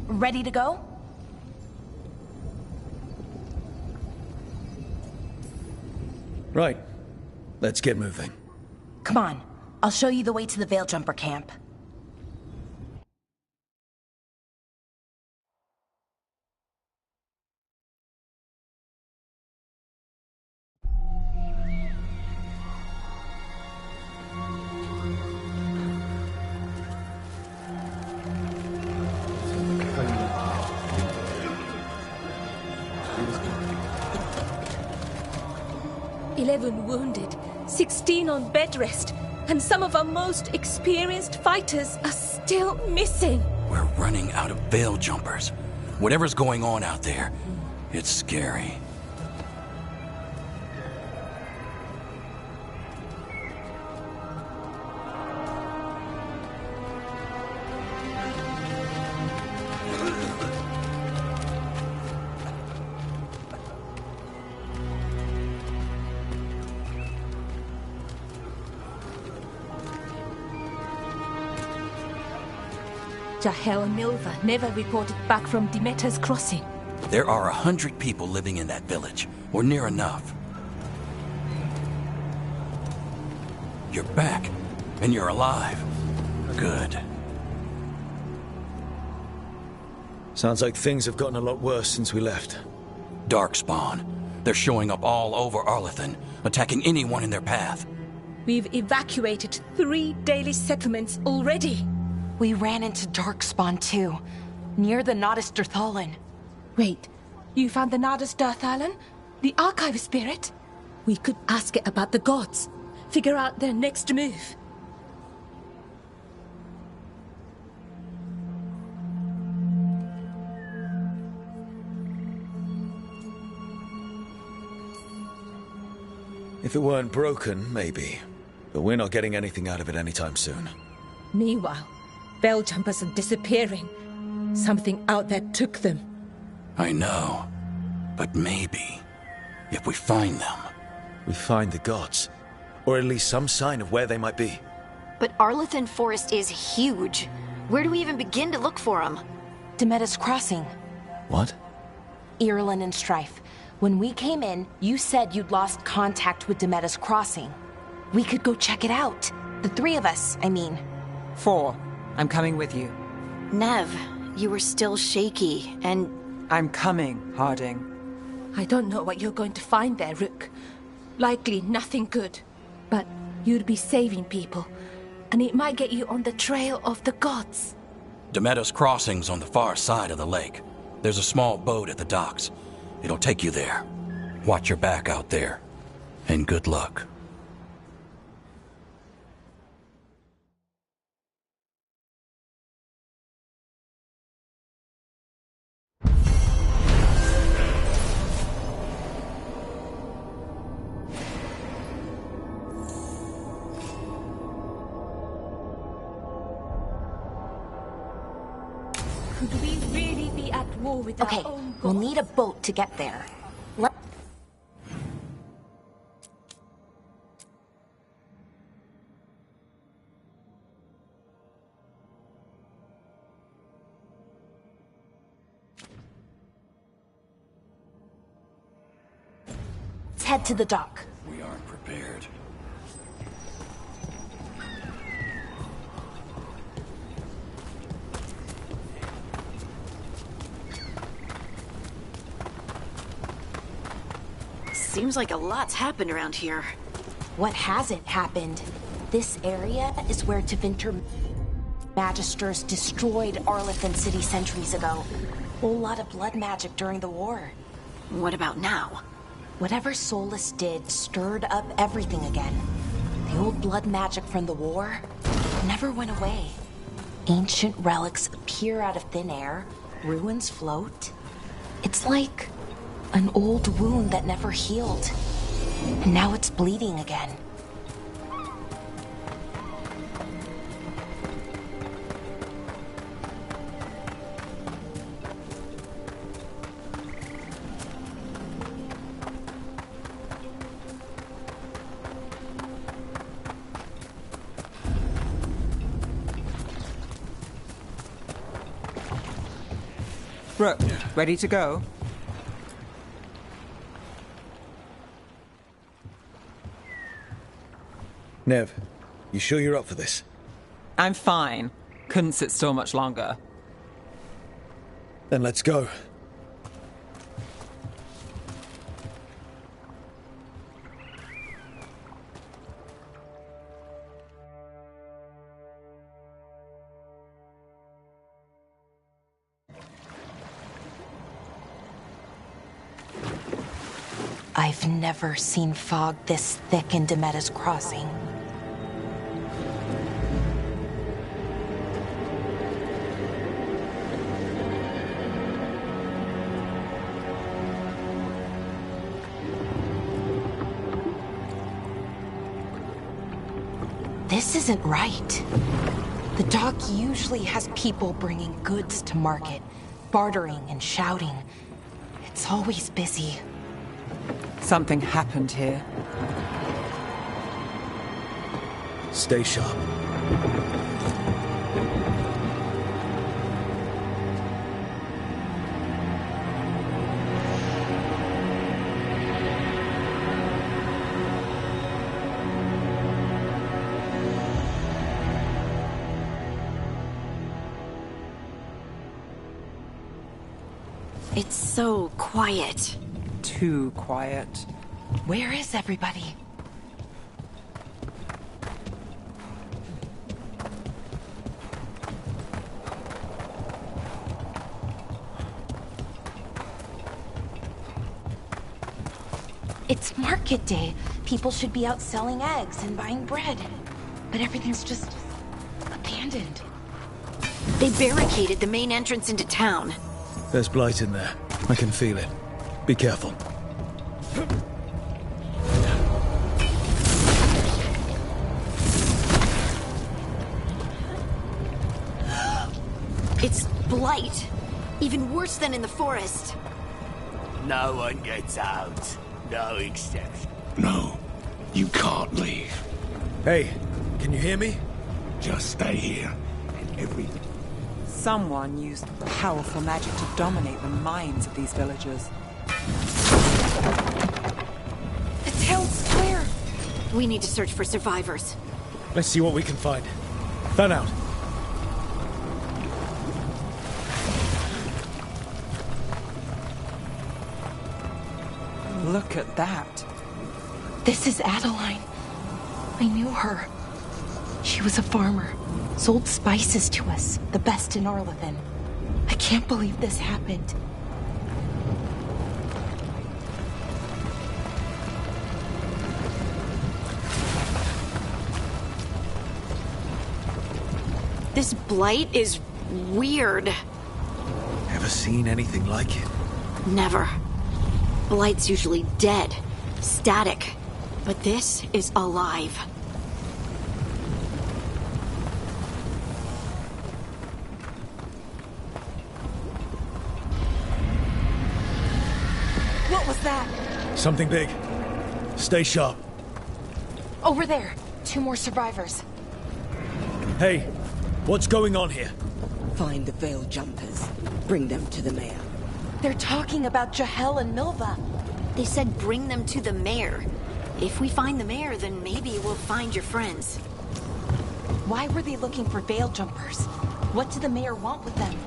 Ready to go? Right. Let's get moving. Come on. I'll show you the way to the Veil-Jumper camp. Wounded, 16 on bed rest, and some of our most experienced fighters are still missing. We're running out of veil jumpers. Whatever's going on out there, it's scary. Jahel and Milva never reported back from Demeter's crossing. There are 100 people living in that village, or near enough. You're back, and you're alive. Good. Sounds like things have gotten a lot worse since we left. Darkspawn. They're showing up all over Arlethan, attacking anyone in their path. We've evacuated 3 daily settlements already. We ran into Darkspawn too, near the Nodus Dirthalan. Wait, you found the Nodus Dirthalan? The archive spirit? We could ask it about the gods. Figure out their next move. If it weren't broken, maybe. But we're not getting anything out of it anytime soon. Meanwhile, veil jumpers are disappearing. Something out there took them. I know. But maybe, if we find them... We find the gods. Or at least some sign of where they might be. But Arlethan Forest is huge. Where do we even begin to look for them? Demeda's Crossing. What? Irulan and Strife. When we came in, you said you'd lost contact with Demeda's Crossing. We could go check it out. The 3 of us, I mean. 4. I'm coming with you. Nev, you were still shaky, and... I'm coming, Harding. I don't know what you're going to find there, Rook. Likely nothing good. But you'd be saving people, and it might get you on the trail of the gods. Demeda's Crossing's on the far side of the lake. There's a small boat at the docks. It'll take you there. Watch your back out there. And good luck. Could we really be at war with our Okay, own gods? we'll need a boat to get there. Let's head to the dock. We aren't prepared. Seems like a lot's happened around here. What hasn't happened? This area is where Tevinter Magisters destroyed Arlethan City centuries ago. Whole lot of blood magic during the war. What about now? Whatever Solus did stirred up everything again. The old blood magic from the war never went away. Ancient relics appear out of thin air, ruins float. It's like an old wound that never healed. And now it's bleeding again. Rook, ready to go? Nev, you sure you're up for this? I'm fine. Couldn't sit still much longer. Then let's go. I've never seen fog this thick in Demeda's Crossing. This isn't right. The dock usually has people bringing goods to market, bartering and shouting. It's always busy. Something happened here. Stay sharp. It's so quiet. Too quiet. Where is everybody? It's market day. People should be out selling eggs and buying bread. But everything's just abandoned. They barricaded the main entrance into town. There's blight in there. I can feel it. Be careful. It's blight. Even worse than in the forest. No one gets out. No exception. No, you can't leave. Hey, can you hear me? Just stay here, and everything. Someone used powerful magic to dominate the minds of these villagers. The town's square. We need to search for survivors. Let's see what we can find. Fan out. Look at that. This is Adeline. I knew her. She was a farmer. Sold spices to us, the best in Arlethan. I can't believe this happened. This blight is weird. Ever seen anything like it? Never. Blight's usually dead, static. But this is alive. What was that? Something big. Stay sharp. Over there. 2 more survivors. Hey, what's going on here? Find the veil jumpers. Bring them to the mayor. They're talking about Jahel and Milva. They said bring them to the mayor. If we find the mayor, then maybe we'll find your friends. Why were they looking for veil jumpers? What did the mayor want with them?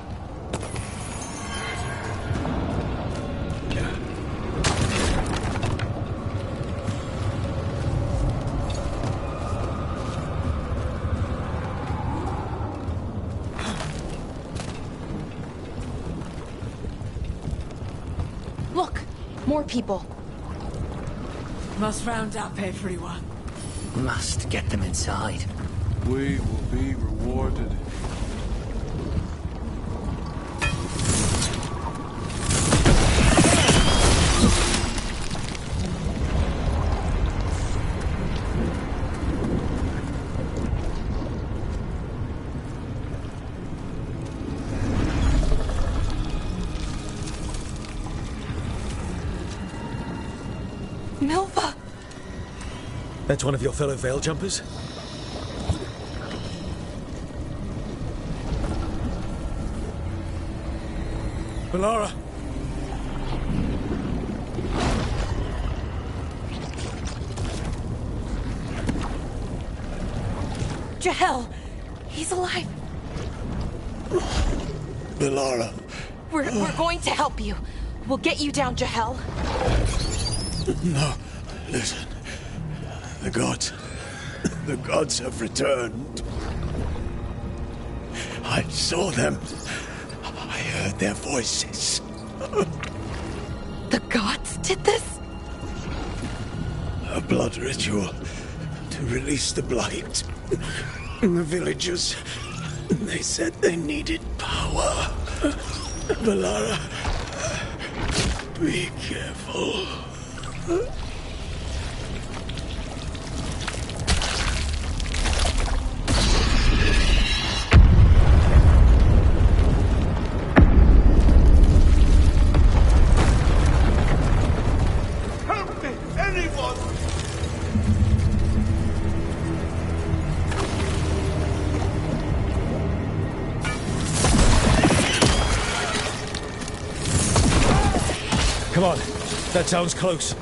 Look! More people. Must round up everyone. Must get them inside. We will be rewarded. Milva! That's one of your fellow veil jumpers? Valara! Jahel! He's alive! Valara. We're going to help you. We'll get you down, Jahel. No, listen. The gods have returned. I saw them. I heard their voices. The gods did this? A blood ritual to release the blight. The villagers, they said they needed power. Valara, be careful. Help me! Anyone! Come on. That sounds close.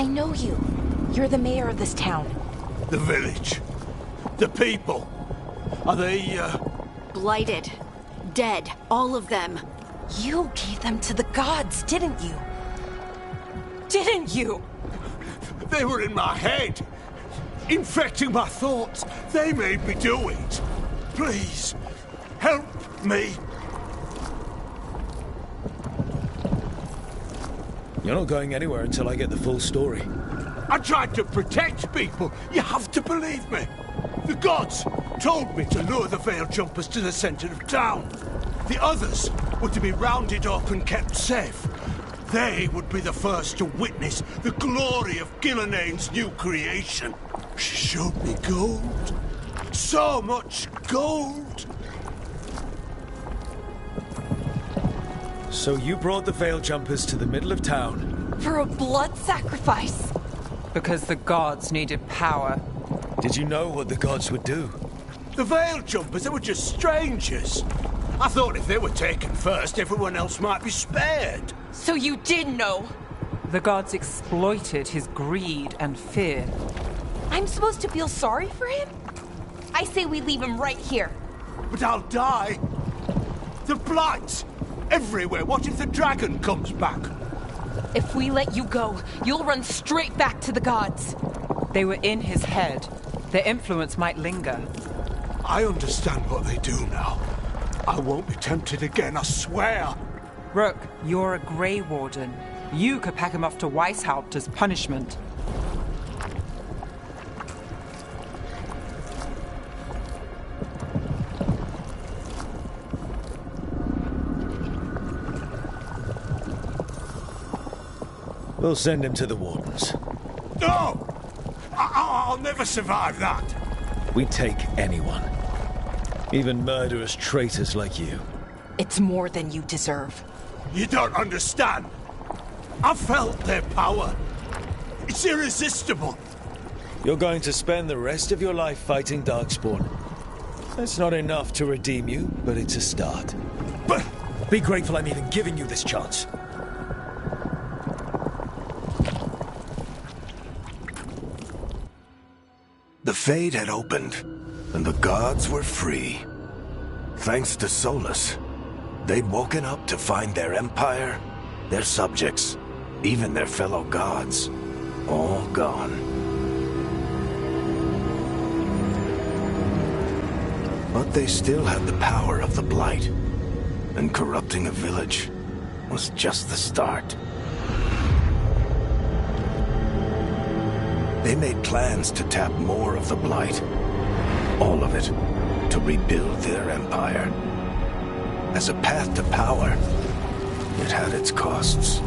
I know you. You're the mayor of this town. The village. The people. Are they, Blighted. Dead. All of them. You gave them to the gods, didn't you? Didn't you? They were in my head. Infecting my thoughts. They made me do it. Please, help me. You're not going anywhere until I get the full story. I tried to protect people. You have to believe me. The gods told me to lure the veil jumpers to the center of town. The others were to be rounded up and kept safe. They would be the first to witness the glory of Gillenane's new creation. She showed me gold. So much gold. So you brought the veil jumpers to the middle of town? For a blood sacrifice. Because the gods needed power. Did you know what the gods would do? The veil jumpers, they were just strangers. I thought if they were taken first, everyone else might be spared. So you did know? The gods exploited his greed and fear. I'm supposed to feel sorry for him? I say we leave him right here. But I'll die. The blight everywhere. What if the dragon comes back? If we let you go, you'll run straight back to the gods. They were in his head. Their influence might linger. I understand what they do now. I won't be tempted again, I swear. Rook, you're a Grey Warden. You could pack him off to Weishaupt as punishment. We'll send him to the Wardens. No! I'll never survive that. We take anyone. Even murderous traitors like you. It's more than you deserve. You don't understand. I felt their power. It's irresistible. You're going to spend the rest of your life fighting Darkspawn. That's not enough to redeem you, but it's a start. But be grateful I'm even giving you this chance. The Fade had opened, and the gods were free. Thanks to Solus, they'd woken up to find their empire, their subjects, even their fellow gods, all gone. But they still had the power of the Blight, and corrupting a village was just the start. They made plans to tap more of the Blight, all of it, to rebuild their empire. As a path to power, it had its costs.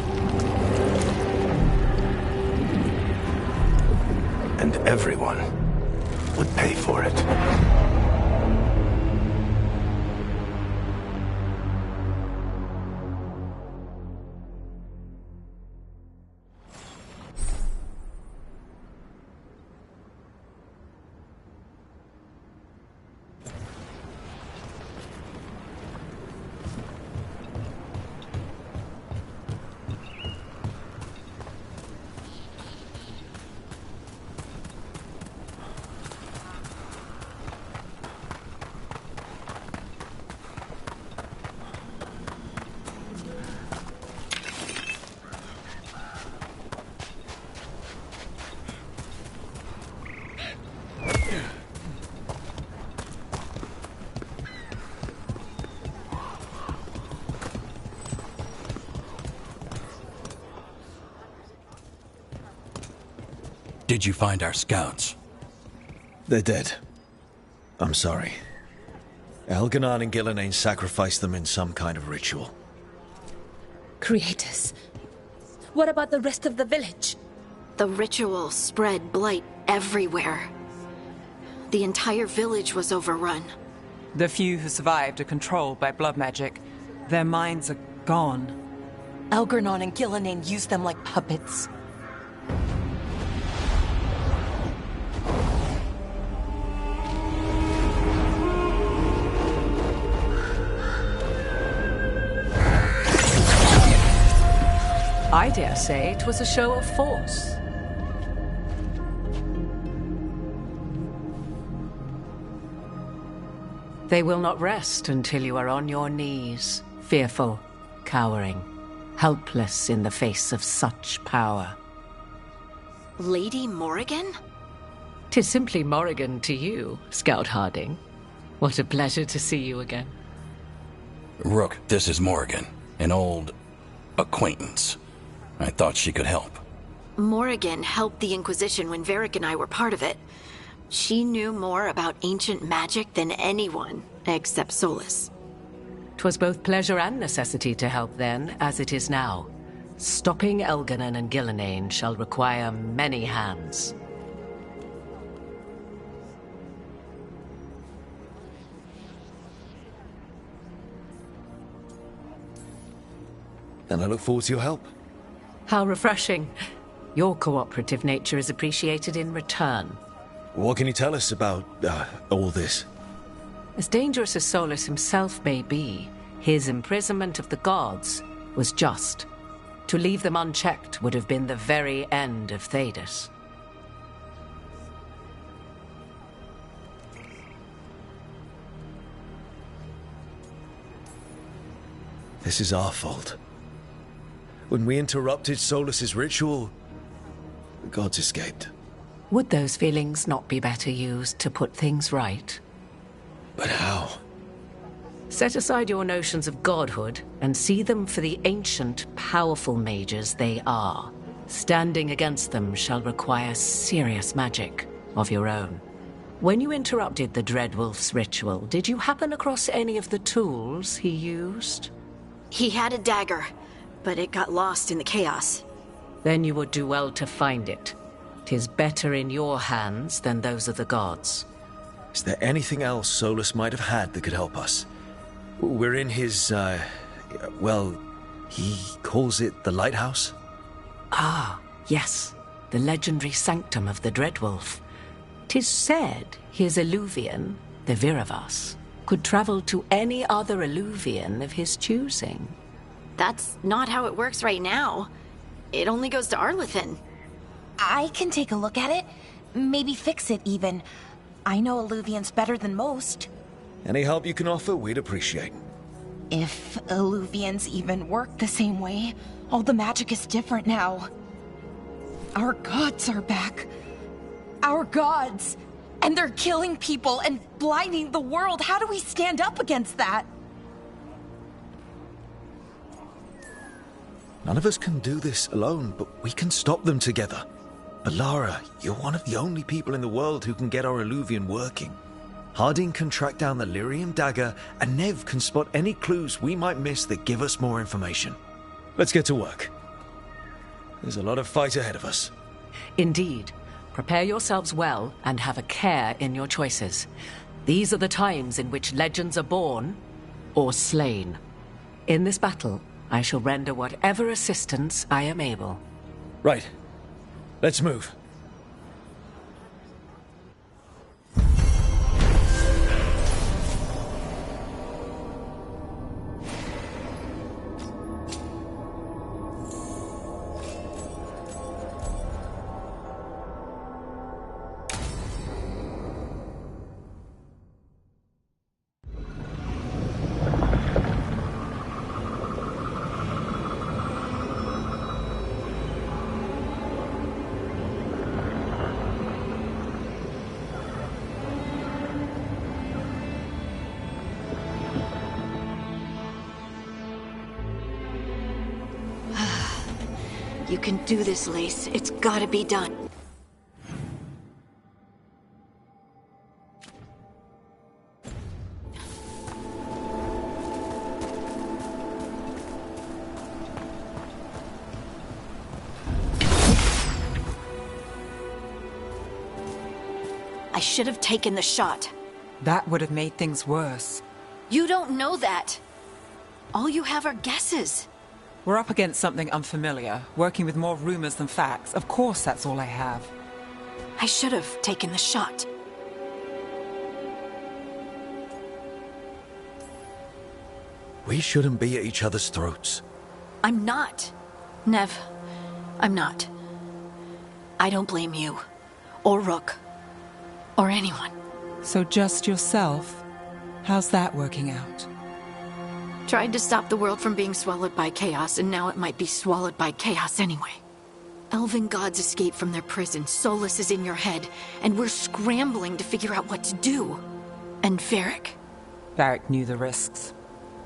And everyone would pay for it. Did you find our scouts? They're dead. I'm sorry. Elganon and Gillenane sacrificed them in some kind of ritual. Creators. What about the rest of the village? The ritual spread blight everywhere. The entire village was overrun. The few who survived are controlled by blood magic. Their minds are gone. Elgarnon and Gillenane used them like puppets. I dare say it was a show of force. They will not rest until you are on your knees, fearful, cowering, helpless in the face of such power. Lady Morrigan? 'Tis simply Morrigan to you, Scout Harding. What a pleasure to see you again. Rook, this is Morrigan, an old acquaintance. I thought she could help. Morrigan helped the Inquisition when Varric and I were part of it. She knew more about ancient magic than anyone, except Solus. 'Twas both pleasure and necessity to help then, as it is now. Stopping Elganon and Gillenane shall require many hands. And I look forward to your help. How refreshing. Your cooperative nature is appreciated in return. What can you tell us about all this? As dangerous as Solus himself may be, his imprisonment of the gods was just. To leave them unchecked would have been the very end of Thedas. This is our fault. When we interrupted Solus's ritual, the gods escaped. Would those feelings not be better used to put things right? But how? Set aside your notions of godhood and see them for the ancient, powerful mages they are. Standing against them shall require serious magic of your own. When you interrupted the Dreadwolf's ritual, did you happen across any of the tools he used? He had a dagger, but it got lost in the chaos. Then you would do well to find it. 'Tis better in your hands than those of the gods. Is there anything else Solus might have had that could help us? We're in his, well, he calls it the lighthouse? Ah, yes. The legendary sanctum of the Dreadwolf. 'Tis said his Illuvian, the Viravas, could travel to any other Illuvian of his choosing. That's not how it works right now. It only goes to Arlethan. I can take a look at it. Maybe fix it, even. I know Illuvians better than most. Any help you can offer, we'd appreciate. If Illuvians even work the same way, all the magic is different now. Our gods are back. Our gods! And they're killing people and blinding the world. How do we stand up against that? None of us can do this alone, but we can stop them together. Alara, you're one of the only people in the world who can get our Illuvian working. Harding can track down the Lyrium dagger, and Nev can spot any clues we might miss that give us more information. Let's get to work. There's a lot of fight ahead of us. Indeed. Prepare yourselves well and have a care in your choices. These are the times in which legends are born or slain. In this battle, I shall render whatever assistance I am able. Right. Let's move. You can do this, Lace. It's gotta be done. I should have taken the shot. That would have made things worse. You don't know that. All you have are guesses. We're up against something unfamiliar, working with more rumors than facts. Of course that's all I have. I should have taken the shot. We shouldn't be at each other's throats. I'm not. Nev, I'm not. I don't blame you. Or Rook. Or anyone. So just yourself? How's that working out? Tried to stop the world from being swallowed by chaos, and now it might be swallowed by chaos anyway. Elven gods escaped from their prison, Solus is in your head, and we're scrambling to figure out what to do. And Varric. Varric knew the risks.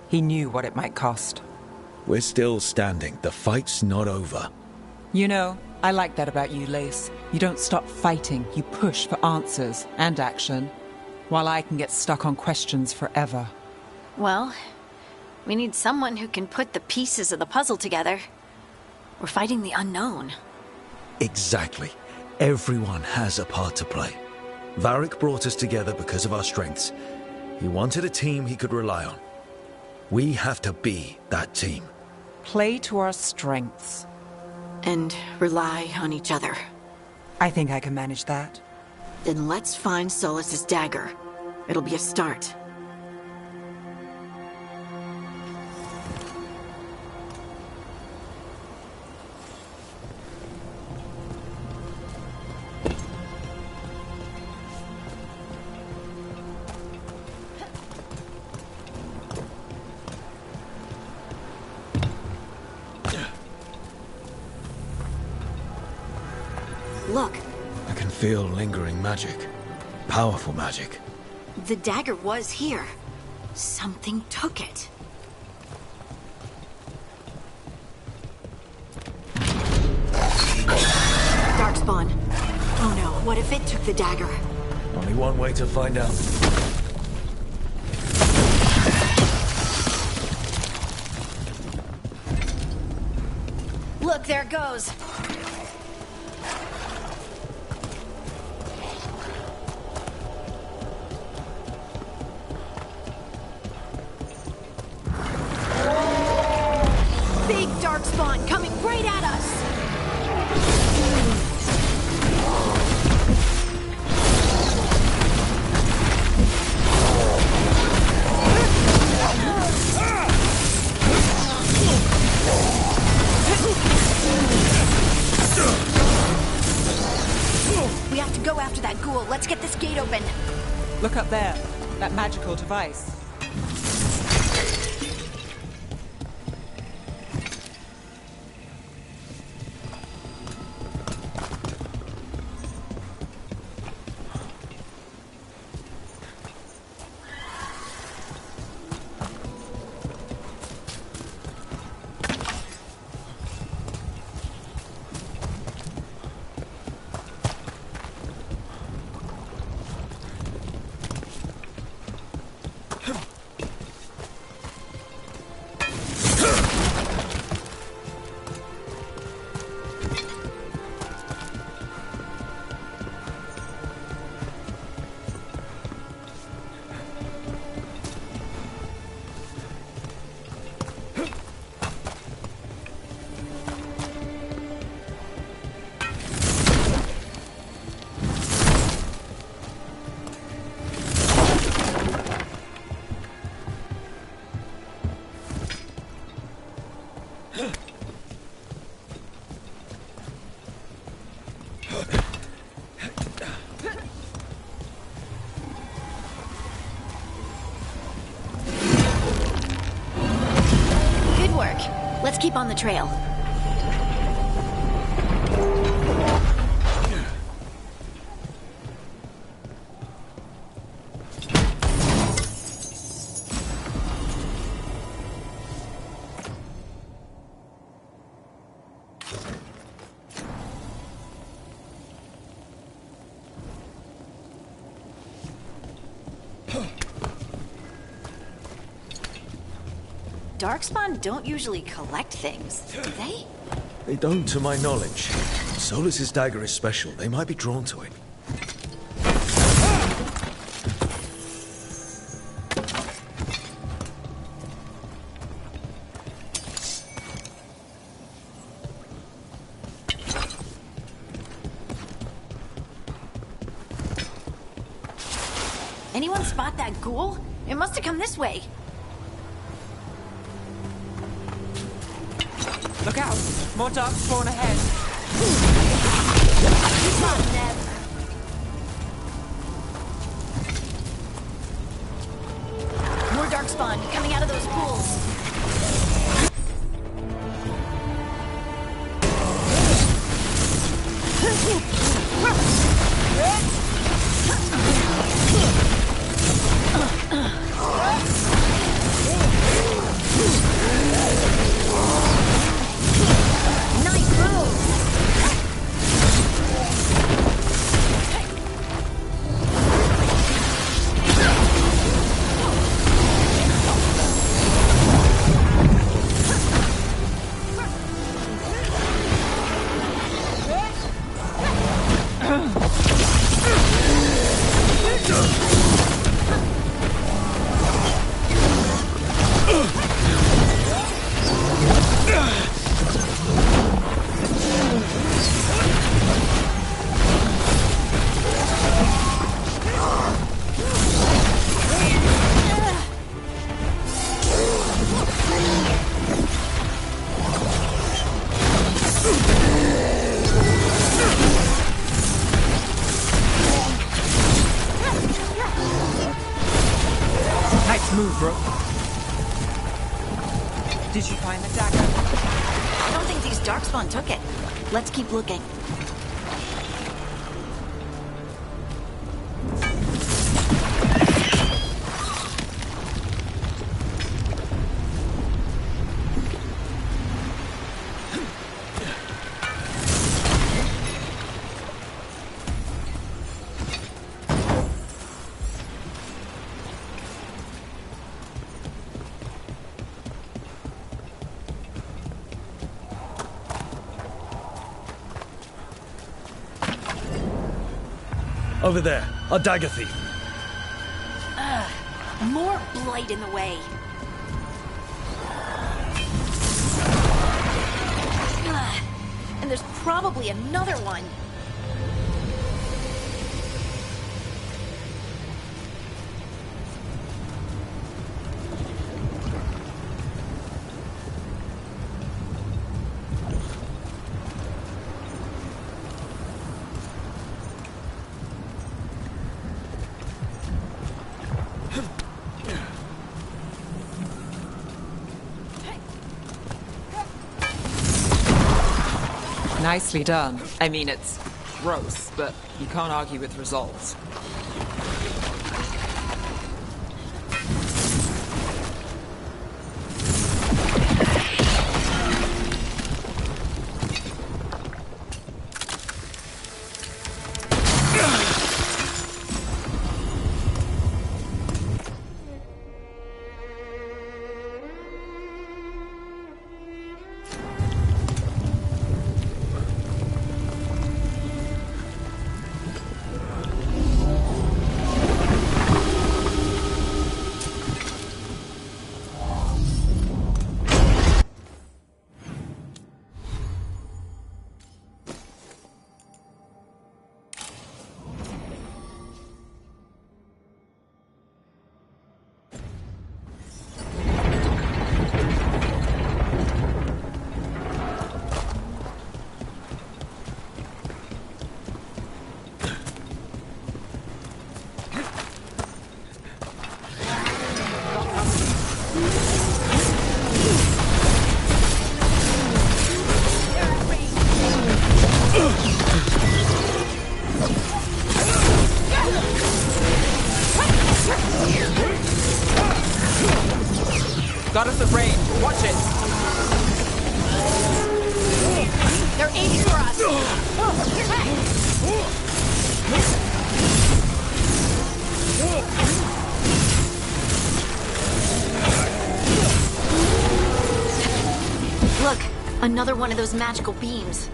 He knew what it might cost. We're still standing. The fight's not over. You know, I like that about you, Lace. You don't stop fighting, you push for answers and action, while I can get stuck on questions forever. Well, we need someone who can put the pieces of the puzzle together. We're fighting the unknown. Exactly. Everyone has a part to play. Varric brought us together because of our strengths. He wanted a team he could rely on. We have to be that team. Play to our strengths. And rely on each other. I think I can manage that. Then let's find Solus's dagger. It'll be a start. Look. I can feel lingering magic. Powerful magic. The dagger was here. Something took it. Darkspawn. Oh no, what if it took the dagger? Only one way to find out. Look, there it goes. Big Darkspawn coming right at us! We have to go after that ghoul. Let's get this gate open. Look up there. That magical device. Let's keep on the trail. Darkspawn don't usually collect things, do they? They don't, to my knowledge. Solus's dagger is special. They might be drawn to it. Anyone spot that ghoul? It must have come this way. Look out! More dark spawn ahead. Come on, Nev. spawn coming out of those pools. Nice move! Nice move, bro. Did you find the dagger? I don't think these darkspawn took it. Let's keep looking. Over there, a dagger thief. More blight in the way. And there's probably another one. Nicely done. I mean, it's gross, but you can't argue with results. Got us at range. Watch it. They're aiming for us. Look, another one of those magical beams.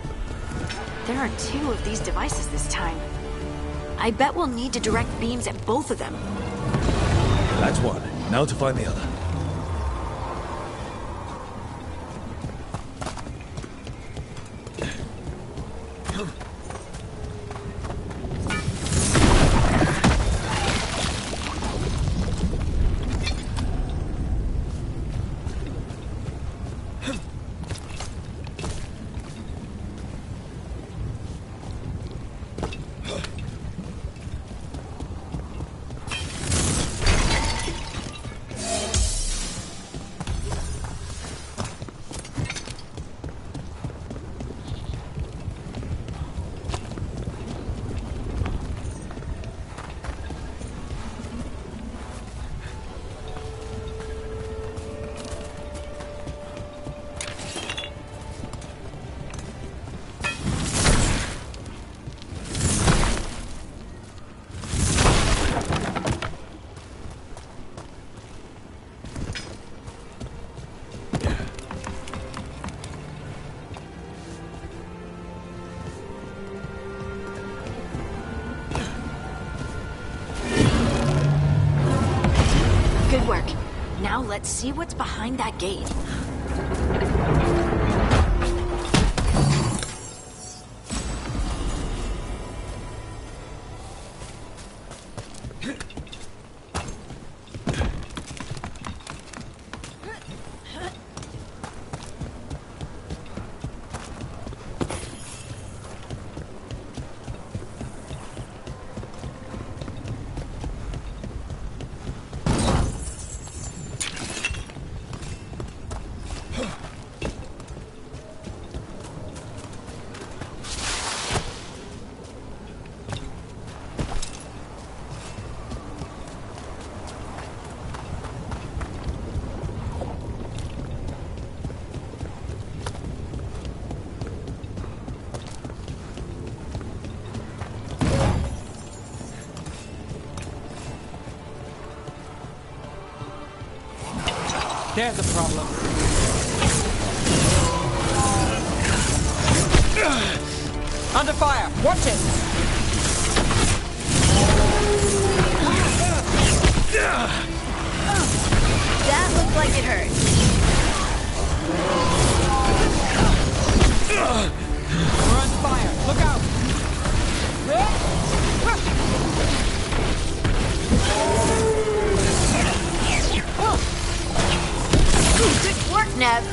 There are 2 of these devices this time. I bet we'll need to direct beams at both of them. That's one. Now to find the other. Good work. Now let's see what's behind that gate. There's a problem. Under fire! Watch it! That looks like it hurt. We're under fire! Look out! Good work, Nev.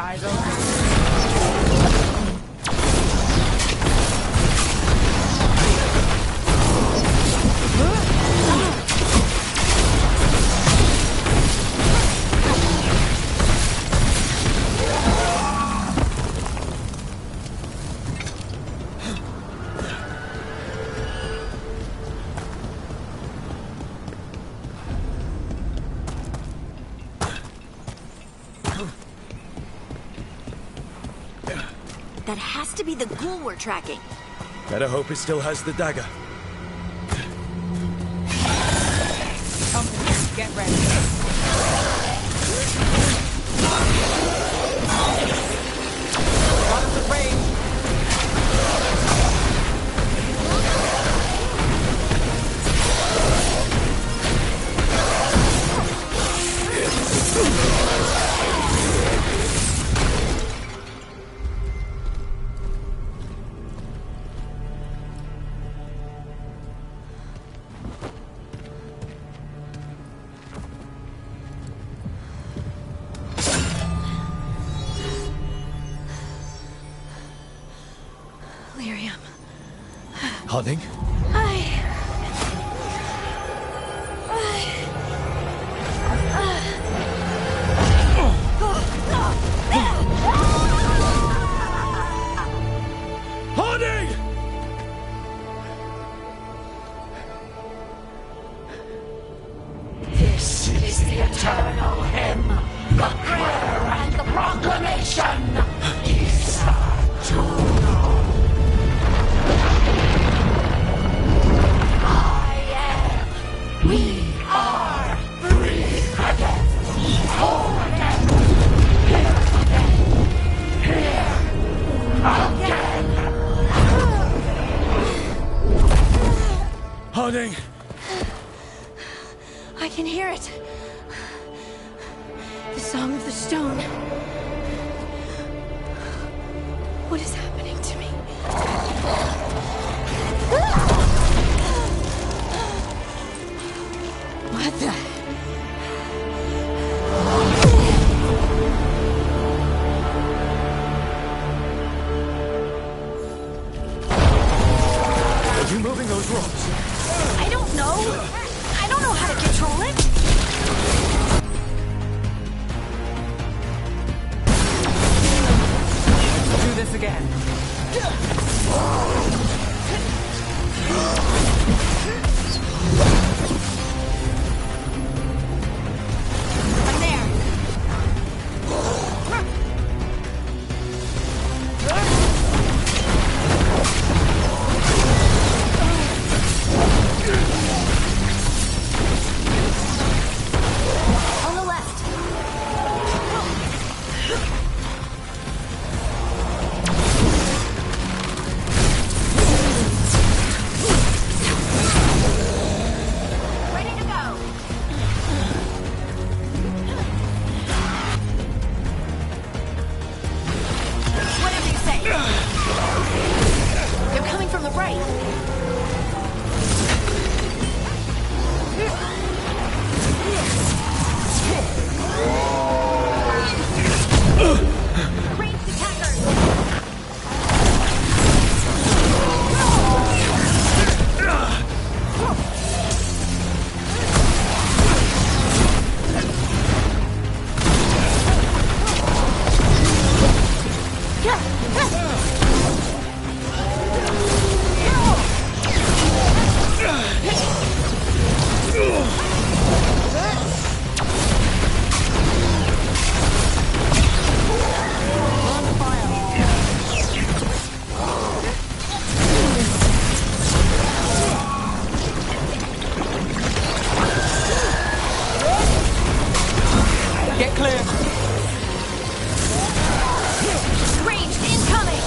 Eyes open. That has to be the ghoul we're tracking. Better hope it still has the dagger. Company, get ready. Out of the range. Harding? Harding! This is the eternal hymn, the prayer and the proclamation. Isa Tuno. Harding! I can hear it. The song of the stone. What is happening to me? What the? Are you moving those rocks? I don't know. I don't know how to control it. Do this again. I'm there. On the left. Ready to go. Whatever you say. They're coming from the right. Ranged attackers. Get clear. Ranged incoming.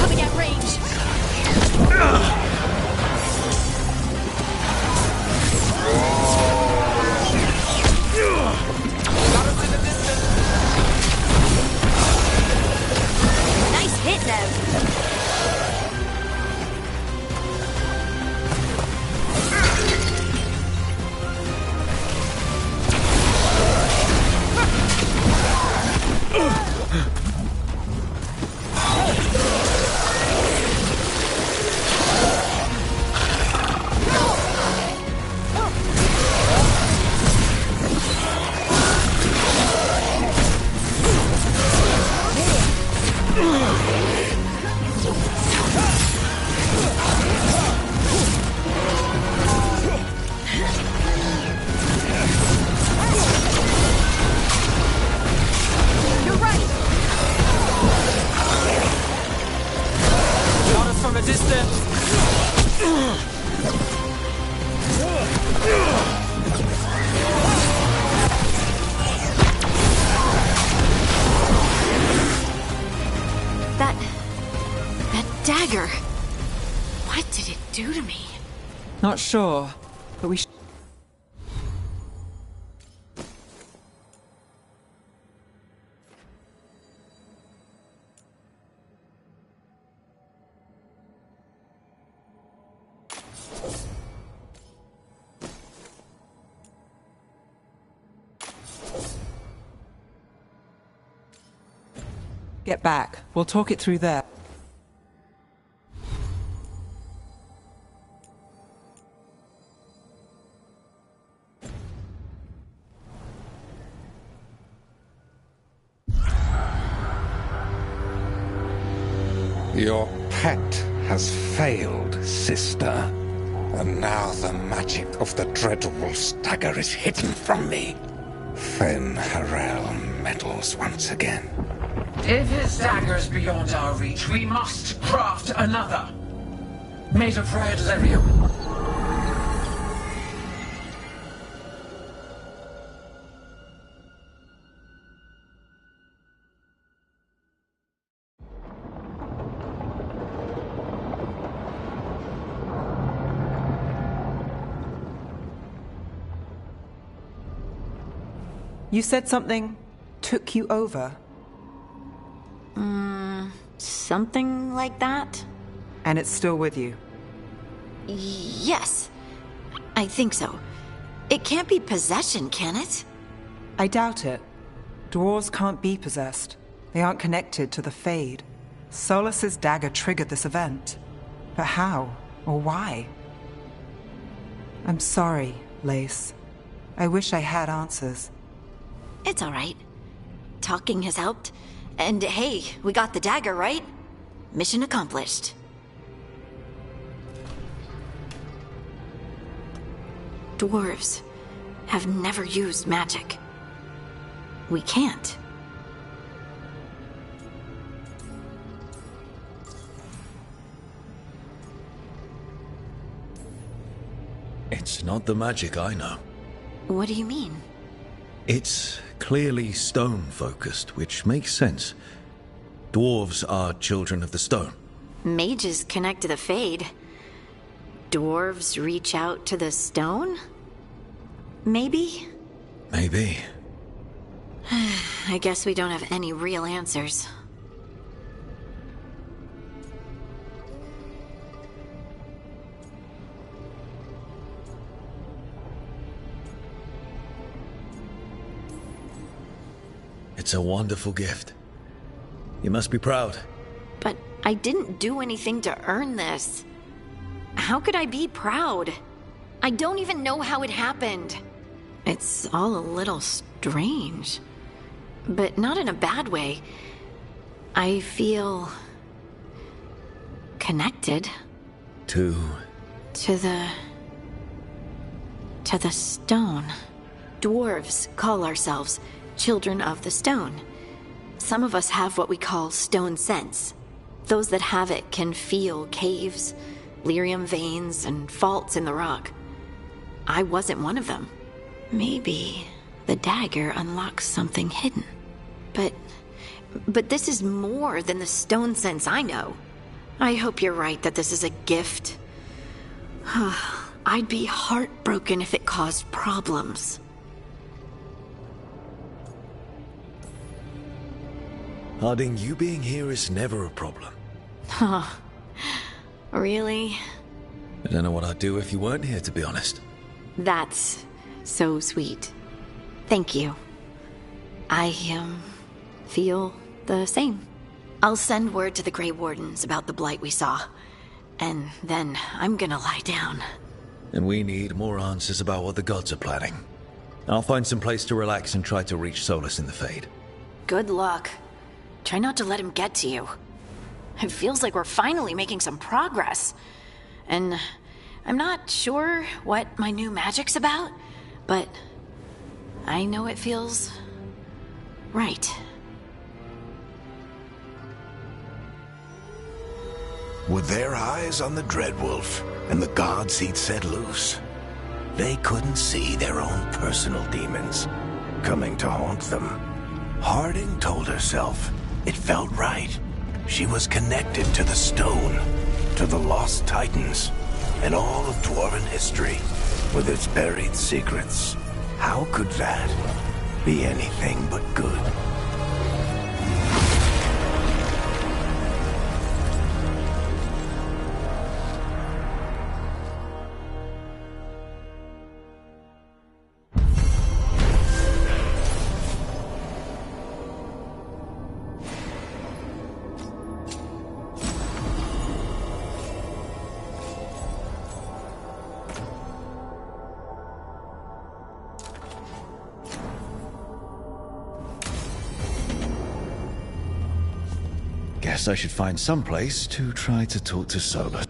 Coming at range. Nice hit, Nev. You're right. Got us from a distance. That dagger. What did it do to me? Not sure, but we should. Get back. We'll talk it through there. Your pet has failed, sister. And now the magic of the Dreadwolf's dagger is hidden from me. Fen Harel meddles once again. If his dagger's beyond our reach, we must craft another. Made of red lyrium. You said something took you over. Something like that? And it's still with you? Yes. I think so. It can't be possession, can it? I doubt it. Dwarves can't be possessed. They aren't connected to the Fade. Solus's dagger triggered this event. But how? Or why? I'm sorry, Lace. I wish I had answers. It's all right. Talking has helped. And hey, we got the dagger, right? Mission accomplished. Dwarves have never used magic. We can't. It's not the magic I know. What do you mean? It's clearly stone-focused, which makes sense. Dwarves are children of the stone. Mages connect to the Fade. Dwarves reach out to the stone? Maybe? Maybe. I guess we don't have any real answers. It's a wonderful gift. You must be proud. But I didn't do anything to earn this. How could I be proud? I don't even know how it happened. It's all a little strange. But not in a bad way. I feel... connected. To the stone. Dwarves call ourselves children of the stone. Some of us have what we call stone sense. Those that have it can feel caves, lyrium veins, and faults in the rock. I wasn't one of them. Maybe the dagger unlocks something hidden. But this is more than the stone sense I know. I hope you're right that this is a gift. I'd be heartbroken if it caused problems. Harding, you being here is never a problem. Huh. Really? I don't know what I'd do if you weren't here, to be honest. That's so sweet. Thank you. I, feel the same. I'll send word to the Grey Wardens about the blight we saw. And then I'm gonna lie down. And we need more answers about what the gods are planning. I'll find some place to relax and try to reach Solus in the Fade. Good luck. Try not to let him get to you. It feels like we're finally making some progress. And I'm not sure what my new magic's about, but I know it feels right. With their eyes on the Dreadwolf and the gods he'd set loose, they couldn't see their own personal demons coming to haunt them. Harding told herself it felt right. She was connected to the stone, to the lost titans, and all of Dwarven history with its buried secrets. How could that be anything but good? Guess I should find some place to try to talk to Solus.